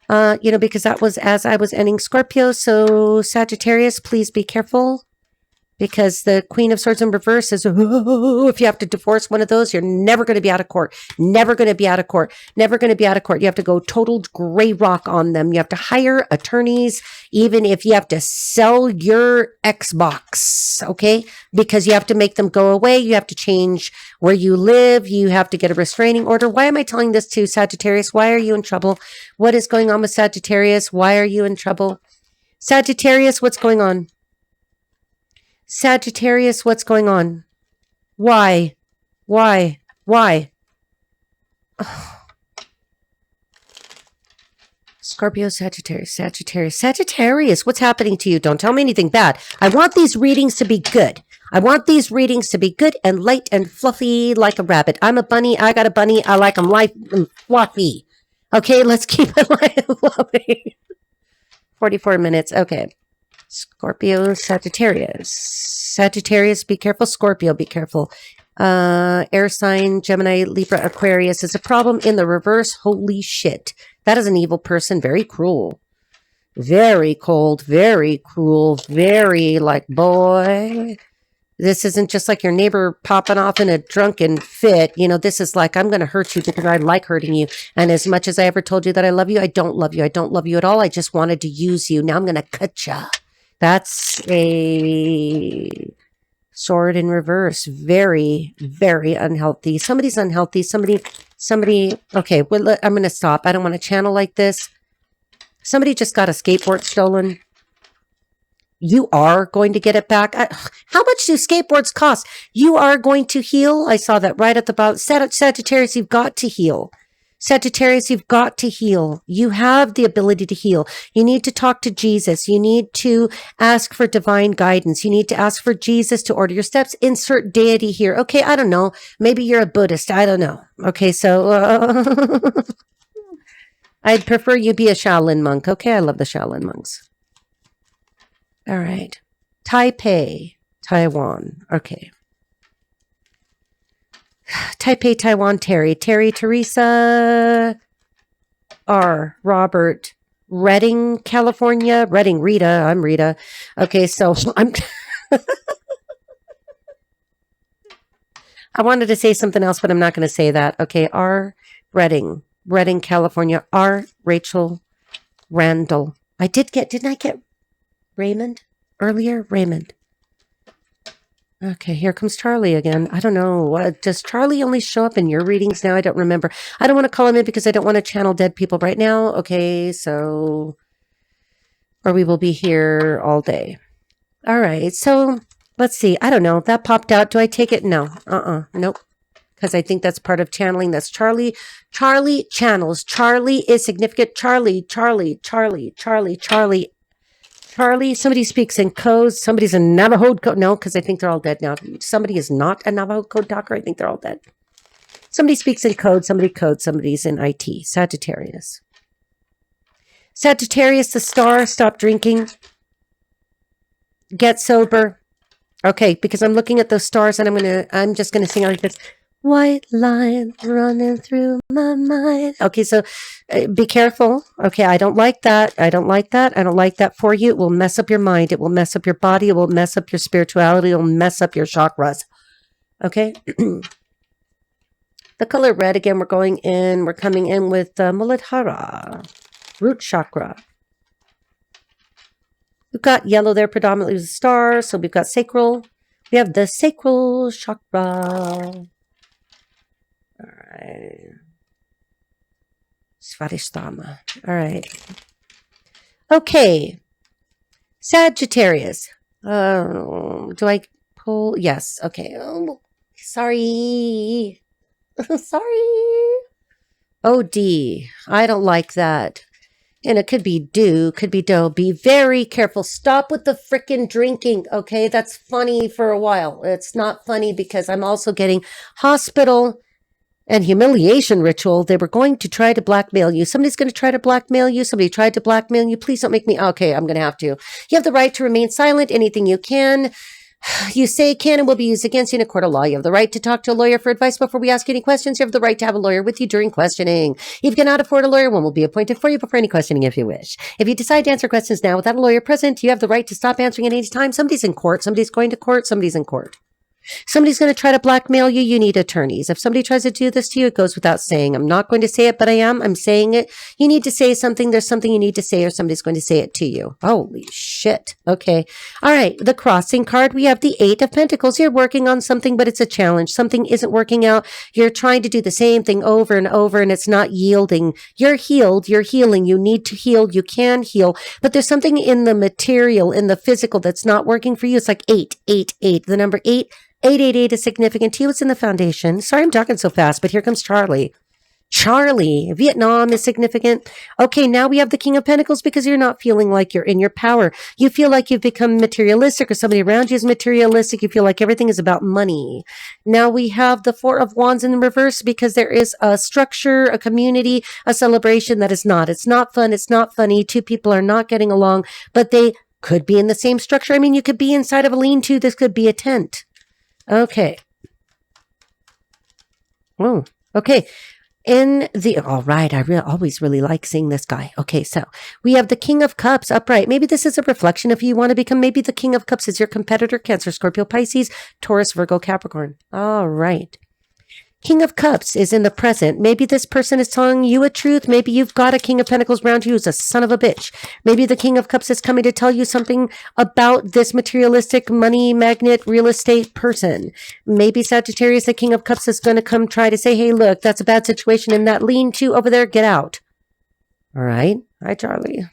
Because that was as I was ending Scorpio. So Sagittarius, please be careful. Because the Queen of Swords in reverse is, oh, if you have to divorce one of those, you're never going to be out of court. Never going to be out of court. Never going to be out of court. You have to go total gray rock on them. You have to hire attorneys, even if you have to sell your Xbox, okay? Because you have to make them go away. You have to change where you live. You have to get a restraining order. Why am I telling this to Sagittarius? Why are you in trouble? What is going on with Sagittarius? Why are you in trouble? Sagittarius, what's going on? Sagittarius, what's going on? Why? Why? Why? Scorpio, Sagittarius, Sagittarius, what's happening to you? Don't tell me anything bad. I want these readings to be good. I want these readings to be good and light and fluffy like a rabbit. I'm a bunny. I got a bunny. I like them light and fluffy. Okay, let's keep it light and fluffy. 44 minutes. Okay. Scorpio, Sagittarius, be careful. Scorpio, be careful. Air sign, Gemini, Libra, Aquarius is a problem in the reverse. Holy shit. That is an evil person. Very cruel. Very cold. Very cruel. Very like, boy. This isn't just like your neighbor popping off in a drunken fit. You know, this is like, I'm going to hurt you because I like hurting you. And as much as I ever told you that I love you, I don't love you. I don't love you at all. I just wanted to use you. Now I'm going to cut you. That's a sword in reverse. Very, very unhealthy. Somebody's unhealthy. Somebody, okay, well, I'm going to stop. I don't want to channel like this. Somebody just got a skateboard stolen. You are going to get it back. How much do skateboards cost? You are going to heal. I saw that right at the bottom. Sagittarius, you've got to heal. Sagittarius, you've got to heal. You have the ability to heal. You need to talk to Jesus. You need to ask for divine guidance. You need to ask for Jesus to order your steps. Insert deity here. Okay, I don't know. Maybe you're a Buddhist. I don't know. Okay, so I'd prefer you be a Shaolin monk. Okay, I love the Shaolin monks. All right. Taipei, Taiwan. Okay. Taipei, Taiwan, Terry, Teresa, R, Robert, Redding, California, Redding, Rita, I'm Rita. Okay, so I'm, I wanted to say something else, but I'm not going to say that. Okay, R, Redding, California, R, Rachel, Randall. Didn't I get Raymond earlier? Raymond. Okay, here comes Charlie again. I don't know. Does Charlie only show up in your readings now? I don't remember. I don't want to call him in because I don't want to channel dead people right now. Okay, so, or we will be here all day. All right, so let's see. I don't know. That popped out. Do I take it? No. Nope. Because I think that's part of channeling. That's Charlie. Charlie channels. Charlie is significant. Charlie. Somebody speaks in codes. Somebody's a Navajo code. No, because I think they're all dead now. Somebody is not a Navajo code talker. I think they're all dead. Somebody speaks in code. Somebody codes. Somebody's in IT. Sagittarius. Sagittarius, the star. Stop drinking. Get sober. Okay, because I'm looking at those stars and I'm just gonna sing like this. White line running through my mind. Okay, so be careful. Okay, I don't like that. I don't like that for you. It will mess up your mind. It will mess up your body. It will mess up your spirituality. It will mess up your chakras. Okay? The color red, again, we're coming in with Muladhara, root chakra. We've got yellow there, predominantly with a star. So we've got sacral. We have the sacral chakra. All right. Svadhisthana. All right. Okay. Sagittarius. Do I pull? Yes. Okay. Oh, sorry. Sorry. OD. I don't like that. And it could be do, could be do. Be very careful. Stop with the frickin' drinking, okay? That's funny for a while. It's not funny because I'm also getting hospital and humiliation ritual. They were going to try to blackmail you. Somebody's going to try to blackmail you. Somebody tried to blackmail you. Please don't make me. Okay, I'm going to have to. You have the right to remain silent. Anything you can. You say can and will be used against you in a court of law. You have the right to talk to a lawyer for advice before we ask any questions. You have the right to have a lawyer with you during questioning. If you cannot afford a lawyer, one will be appointed for you before any questioning if you wish. If you decide to answer questions now without a lawyer present, you have the right to stop answering at any time. Somebody's in court. Somebody's going to court. Somebody's in court. Somebody's going to try to blackmail you. You need attorneys. If somebody tries to do this to you, it goes without saying. I'm not going to say it, but I am. I'm saying it. You need to say something. There's something you need to say or somebody's going to say it to you. Holy shit. Okay. All right. The crossing card, we have the 8 of Pentacles. You're working on something, but it's a challenge. Something isn't working out. You're trying to do the same thing over and over and it's not yielding. You're healed. You're healing. You need to heal. You can heal, but there's something in the material, in the physical that's not working for you. It's like 8, 8, 8. The number 8. 888 is significant to you. It's in the foundation. Sorry, I'm talking so fast, but here comes Charlie. Charlie, Vietnam is significant. Okay, now we have the King of Pentacles because you're not feeling like you're in your power. You feel like you've become materialistic or somebody around you is materialistic. You feel like everything is about money. Now we have the 4 of Wands in the reverse because there is a structure, a community, a celebration that is not. It's not fun. It's not funny. 2 people are not getting along, but they could be in the same structure. I mean, you could be inside of a lean-to. This could be a tent. Okay. Oh, okay. All right. I always really like seeing this guy. Okay. So we have the King of Cups upright. Maybe this is a reflection if you want to become, maybe the King of Cups is your competitor, Cancer, Scorpio, Pisces, Taurus, Virgo, Capricorn. All right. King of Cups is in the present. Maybe this person is telling you a truth. Maybe you've got a King of Pentacles around you who's a son of a bitch. Maybe the King of Cups is coming to tell you something about this materialistic money magnet real estate person. Maybe Sagittarius, the King of Cups, is going to come try to say, hey, look, that's a bad situation in that lean-to over there. Get out. All right. Hi, Charlie.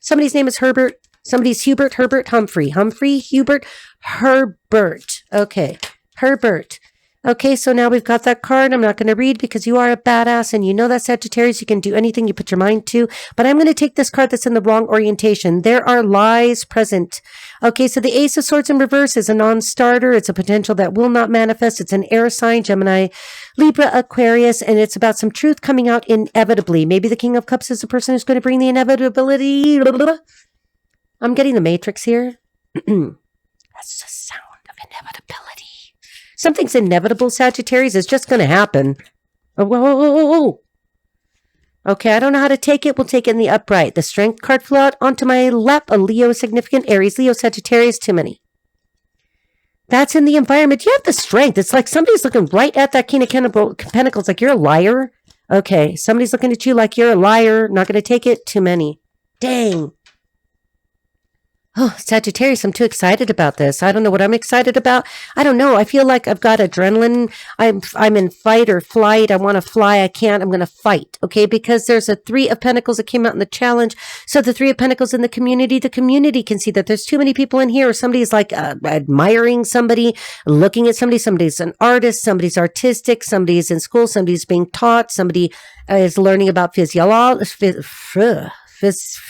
Somebody's name is Herbert. Somebody's Hubert, Herbert, Humphrey, Hubert, Herbert. Okay. Herbert. Okay, so now we've got that card. I'm not going to read because you are a badass and you know that Sagittarius, you can do anything you put your mind to. But I'm going to take this card that's in the wrong orientation. There are lies present. Okay, so the Ace of Swords in reverse is a non-starter. It's a potential that will not manifest. It's an air sign, Gemini, Libra, Aquarius, and it's about some truth coming out inevitably. Maybe the King of Cups is the person who's going to bring the inevitability. I'm getting the Matrix here. That's the sound of inevitability. Something's inevitable, Sagittarius. It's just going to happen. Oh, whoa, whoa, whoa, whoa. Okay, I don't know how to take it. We'll take it in the upright. The Strength card flew out onto my lap. A Leo significant. Aries, Leo, Sagittarius, too many. That's in the environment. You have the Strength. It's like somebody's looking right at that King of Pentacles like you're a liar. Okay, somebody's looking at you like you're a liar. Not going to take it. Too many. Dang. Oh, Sagittarius, I'm too excited about this. I don't know what I'm excited about. I don't know. I feel like I've got adrenaline. I'm in fight or flight. I want to fly. I can't. I'm going to fight. Okay. Because there's a 3 of Pentacles that came out in the challenge. So the 3 of Pentacles in the community can see that there's too many people in here. Or somebody's like admiring somebody, looking at somebody. Somebody's an artist. Somebody's artistic. Somebody's in school. Somebody's being taught. Somebody is learning about physiology. The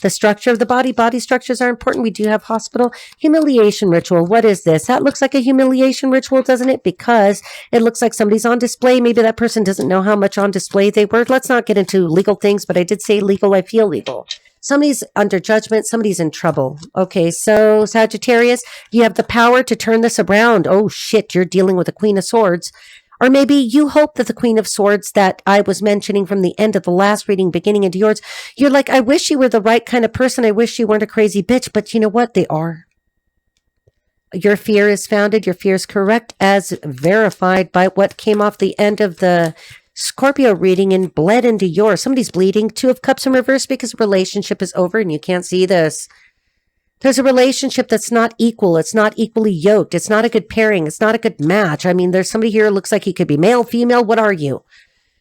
structure of the body. Body structures are important. We do have hospital humiliation ritual. What is this? That looks like a humiliation ritual, doesn't it? Because it looks like somebody's on display. Maybe that person doesn't know how much on display they were. Let's not get into legal things, but I did say legal. I feel legal. Somebody's under judgment. Somebody's in trouble. Okay, so Sagittarius, you have the power to turn this around. Oh shit, you're dealing with a Queen of Swords. Or maybe you hope that the Queen of Swords that I was mentioning from the end of the last reading, beginning into yours, you're like, I wish you were the right kind of person. I wish you weren't a crazy bitch, but you know what? They are. Your fear is founded. Your fear is correct as verified by what came off the end of the Scorpio reading and bled into yours. Somebody's bleeding. 2 of Cups in reverse because a relationship is over and you can't see this. There's a relationship that's not equal. It's not equally yoked. It's not a good pairing. It's not a good match. I mean, there's somebody here who looks like he could be male, female. What are you?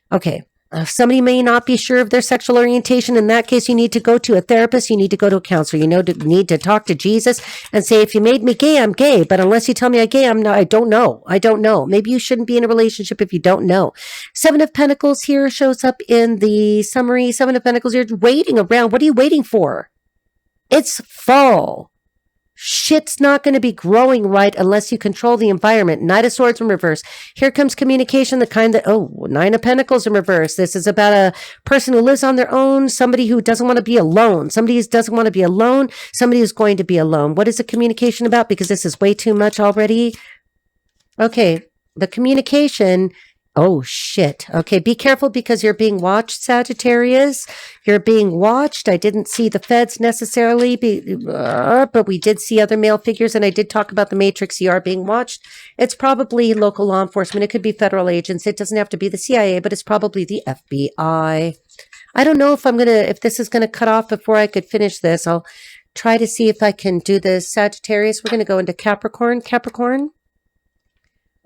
Okay. Somebody may not be sure of their sexual orientation. In that case, you need to go to a therapist. You need to go to a counselor. You need to talk to Jesus and say, if you made me gay, I'm gay. But unless you tell me I'm gay, I'm not. I don't know. I don't know. Maybe you shouldn't be in a relationship if you don't know. 7 of Pentacles here shows up in the summary. 7 of Pentacles, you're waiting around. What are you waiting for? It's fall. Shit's not going to be growing right unless you control the environment. Knight of Swords in reverse. Here comes communication, the kind that, Nine of Pentacles in reverse. This is about a person who lives on their own, somebody who doesn't want to be alone, somebody who doesn't want to be alone, somebody who's going to be alone. What is the communication about? Because this is way too much already. Okay, the communication. Oh, shit. Okay, be careful because you're being watched, Sagittarius. You're being watched. I didn't see the feds necessarily, but we did see other male figures, and I did talk about the Matrix. You are being watched. It's probably local law enforcement. It could be federal agents. It doesn't have to be the CIA, but it's probably the FBI. I don't know if this is going to cut off before I could finish this. I'll try to see if I can do this. Sagittarius, we're going to go into Capricorn. Capricorn.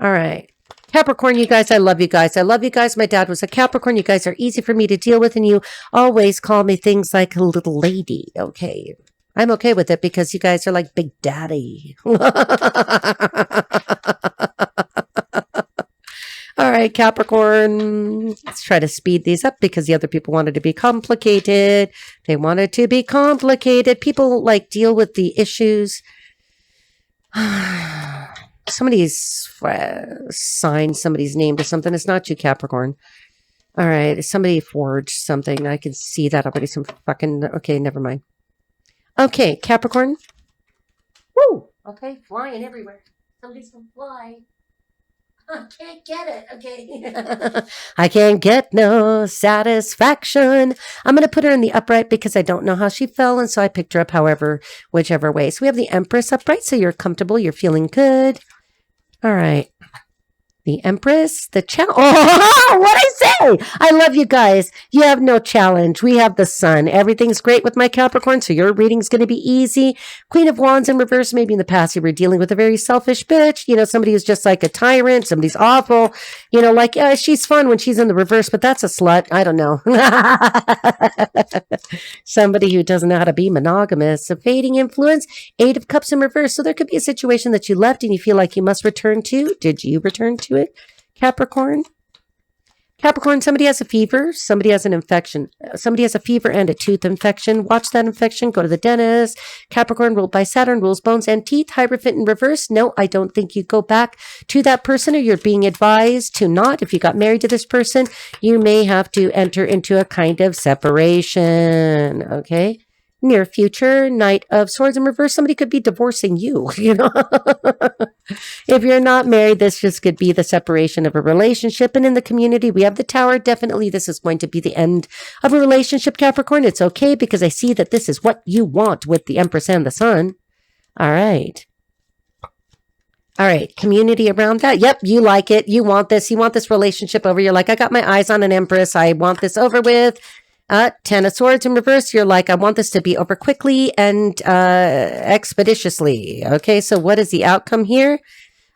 All right. Capricorn, you guys, I love you guys. I love you guys. My dad was a Capricorn. You guys are easy for me to deal with, and you always call me things like a little lady. Okay. I'm okay with it because you guys are like Big Daddy. All right, Capricorn. Let's try to speed these up because the other people wanted to be complicated. They wanted to be complicated. People like deal with the issues. Somebody's signed somebody's name to something. It's not you, Capricorn. All right. Somebody forged something. I can see that already. Okay, never mind. Okay, Capricorn. Woo! Okay, flying everywhere. Somebody's going to fly. I can't get it. Okay. I can't get no satisfaction. I'm going to put her in the upright because I don't know how she fell. And so I picked her up whichever way. So we have the Empress upright. So you're comfortable. You're feeling good. All right. The Empress, the challenge. Oh, what'd I say? I love you guys. You have no challenge. We have the Sun. Everything's great with my Capricorn, so your reading's going to be easy. Queen of Wands in reverse. Maybe in the past you were dealing with a very selfish bitch. You know, somebody who's just like a tyrant. Somebody's awful. You know, like, she's fun when she's in the reverse, but that's a slut. I don't know. Somebody who doesn't know how to be monogamous. A fading influence. 8 of Cups in reverse. So there could be a situation that you left and you feel like you must return to. Did you return to it? Capricorn. Capricorn, somebody has a fever. Somebody has an infection. Somebody has a fever and a tooth infection. Watch that infection. Go to the dentist. Capricorn, ruled by Saturn, rules bones and teeth. Hierophant in reverse. No, I don't think you go back to that person, or you're being advised to not. If you got married to this person, you may have to enter into a kind of separation. Okay. Near future, Knight of Swords in reverse. Somebody could be divorcing you, you know. If you're not married, this just could be the separation of a relationship. And in the community, we have the Tower. Definitely, this is going to be the end of a relationship, Capricorn. It's okay because I see that this is what you want with the Empress and the Sun. All right. All right. Community around that. Yep. You like it. You want this. You want this relationship over. You're like, I got my eyes on an Empress. I want this over with. 10 of Swords in reverse. You're like, I want this to be over quickly and expeditiously. Okay, so what is the outcome here?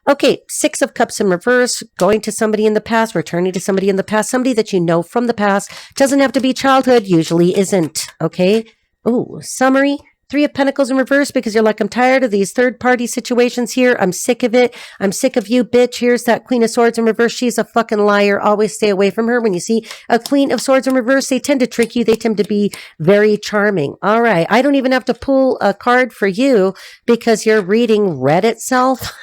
Okay, 6 of Cups in reverse, going to somebody in the past, returning to somebody in the past, somebody that you know from the past. Doesn't have to be childhood, usually isn't. Okay, oh, summary. 3 of Pentacles in reverse because you're like, I'm tired of these third-party situations here. I'm sick of it. I'm sick of you, bitch. Here's that Queen of Swords in reverse. She's a fucking liar. Always stay away from her. When you see a Queen of Swords in reverse, they tend to trick you. They tend to be very charming. All right. I don't even have to pull a card for you because your reading read itself.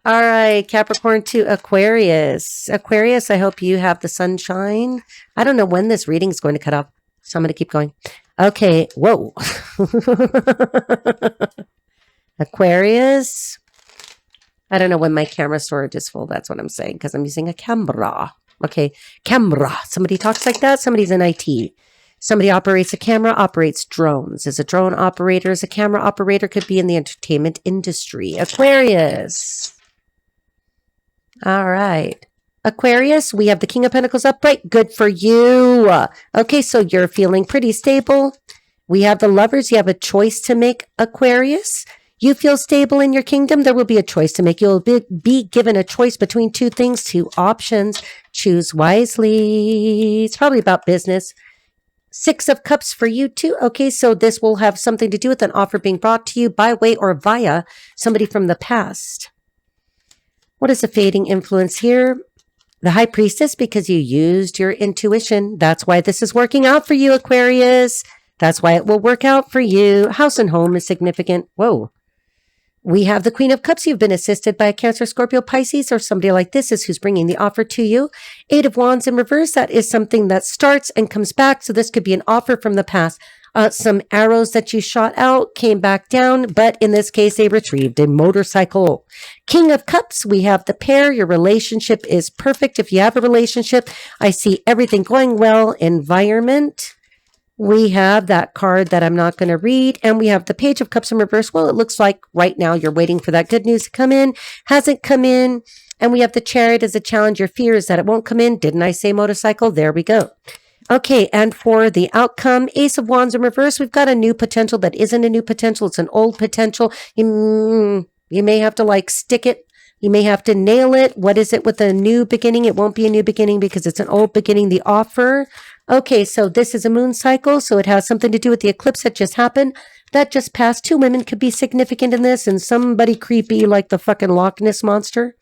All right, Capricorn to Aquarius. Aquarius, I hope you have the sunshine. I don't know when this reading is going to cut off, so I'm going to keep going. Okay, whoa. Aquarius. I don't know when my camera storage is full. That's what I'm saying, because I'm using a camera. Okay, camera. Somebody talks like that. Somebody's in IT. Somebody operates a camera, operates drones. Is a drone operator, is a camera operator, could be in the entertainment industry. Aquarius. All right. Aquarius, we have the King of Pentacles upright. Good for you. Okay, so you're feeling pretty stable. We have the Lovers. You have a choice to make, Aquarius. You feel stable in your kingdom. There will be a choice to make. You'll be given a choice between 2 things, 2 options. Choose wisely. It's probably about business. 6 of Cups for you too. Okay, so this will have something to do with an offer being brought to you by way or via somebody from the past. What is the fading influence here? The High Priestess, because you used your intuition. That's why this is working out for you, Aquarius. That's why it will work out for you. House and home is significant. Whoa. We have the Queen of Cups. You've been assisted by a Cancer, Scorpio, Pisces, or somebody like this is who's bringing the offer to you. Eight of Wands in reverse. That is something that starts and comes back. So this could be an offer from the past. Some arrows that you shot out came back down, but in this case, they retrieved a motorcycle. King of Cups, we have the pair. Your relationship is perfect. If you have a relationship, I see everything going well. Environment. We have that card that I'm not going to read, and we have the Page of Cups in reverse. Well, it looks like right now you're waiting for that good news to come in. Hasn't come in. And we have the Chariot as a challenge. Your fear is that it won't come in. Didn't I say motorcycle? There we go. Okay, and for the outcome, Ace of Wands in reverse, we've got a new potential that isn't a new potential. It's an old potential. You may have to like stick it. You may have to nail it. What is it with a new beginning? It won't be a new beginning because it's an old beginning, the offer. Okay, so this is a moon cycle, so it has something to do with the eclipse that just happened. That just passed. Two women could be significant in this, and somebody creepy like the fucking Loch Ness monster.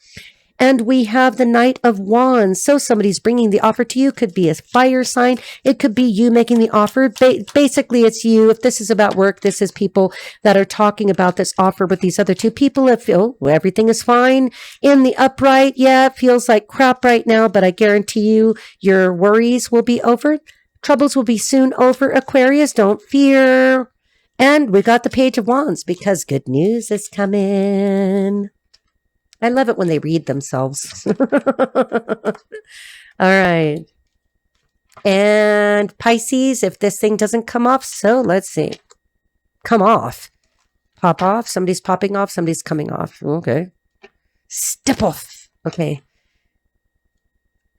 And we have the Knight of Wands. So somebody's bringing the offer to you. Could be a fire sign. It could be you making the offer. Basically, it's you. If this is about work, this is people that are talking about this offer with these other two people. If everything is fine in the upright, yeah, it feels like crap right now, but I guarantee you your worries will be over. Troubles will be soon over, Aquarius. Don't fear. And we got the Page of Wands because good news is coming. I love it when they read themselves. All right. And Pisces, if this thing doesn't come off, so let's see. Come off. Pop off. Somebody's popping off. Somebody's coming off. Okay. Step off. Okay.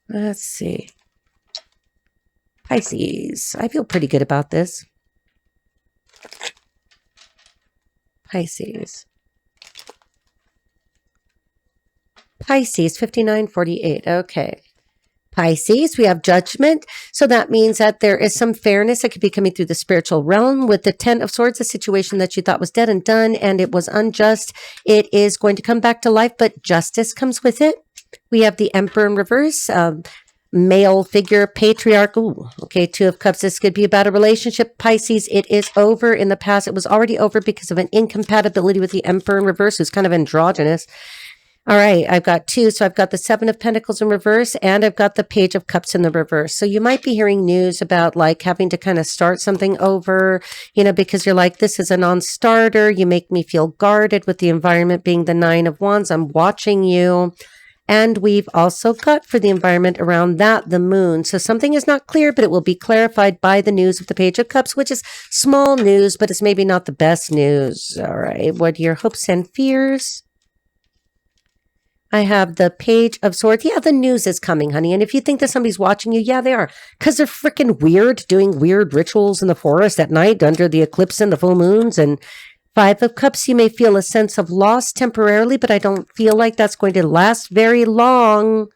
Let's see. Pisces. I feel pretty good about this. Pisces. Pisces, 5948. Okay. Pisces, we have judgment. So that means that there is some fairness that could be coming through the spiritual realm. With the 10 of Swords, a situation that you thought was dead and done and it was unjust. It is going to come back to life, but justice comes with it. We have the Emperor in reverse, male figure, patriarch. Ooh, okay, Two of Cups. This could be about a relationship. Pisces, it is over. In the past, it was already over because of an incompatibility with the Emperor in reverse, who's kind of androgynous. All right, I've got two. So I've got the Seven of Pentacles in reverse and I've got the Page of Cups in the reverse. So you might be hearing news about like having to kind of start something over, because you're like, this is a non-starter. You make me feel guarded with the environment being the Nine of Wands. I'm watching you. And we've also got for the environment around that, the moon. So something is not clear, but it will be clarified by the news of the Page of Cups, which is small news, but it's maybe not the best news. All right, what are your hopes and fears? I have the Page of Swords. Yeah, the news is coming, honey. And if you think that somebody's watching you, yeah, they are. Because they're freaking weird, doing weird rituals in the forest at night under the eclipse and the full moons. And Five of Cups, you may feel a sense of loss temporarily, but I don't feel like that's going to last very long.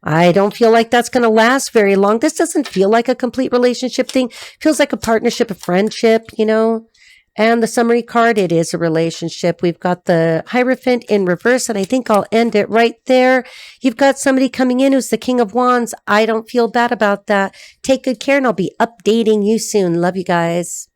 I don't feel like that's going to last very long. This doesn't feel like a complete relationship thing. It feels like a partnership, a friendship, And the summary card, it is a relationship. We've got the Hierophant in reverse, and I think I'll end it right there. You've got somebody coming in who's the King of Wands. I don't feel bad about that. Take good care, and I'll be updating you soon. Love you guys.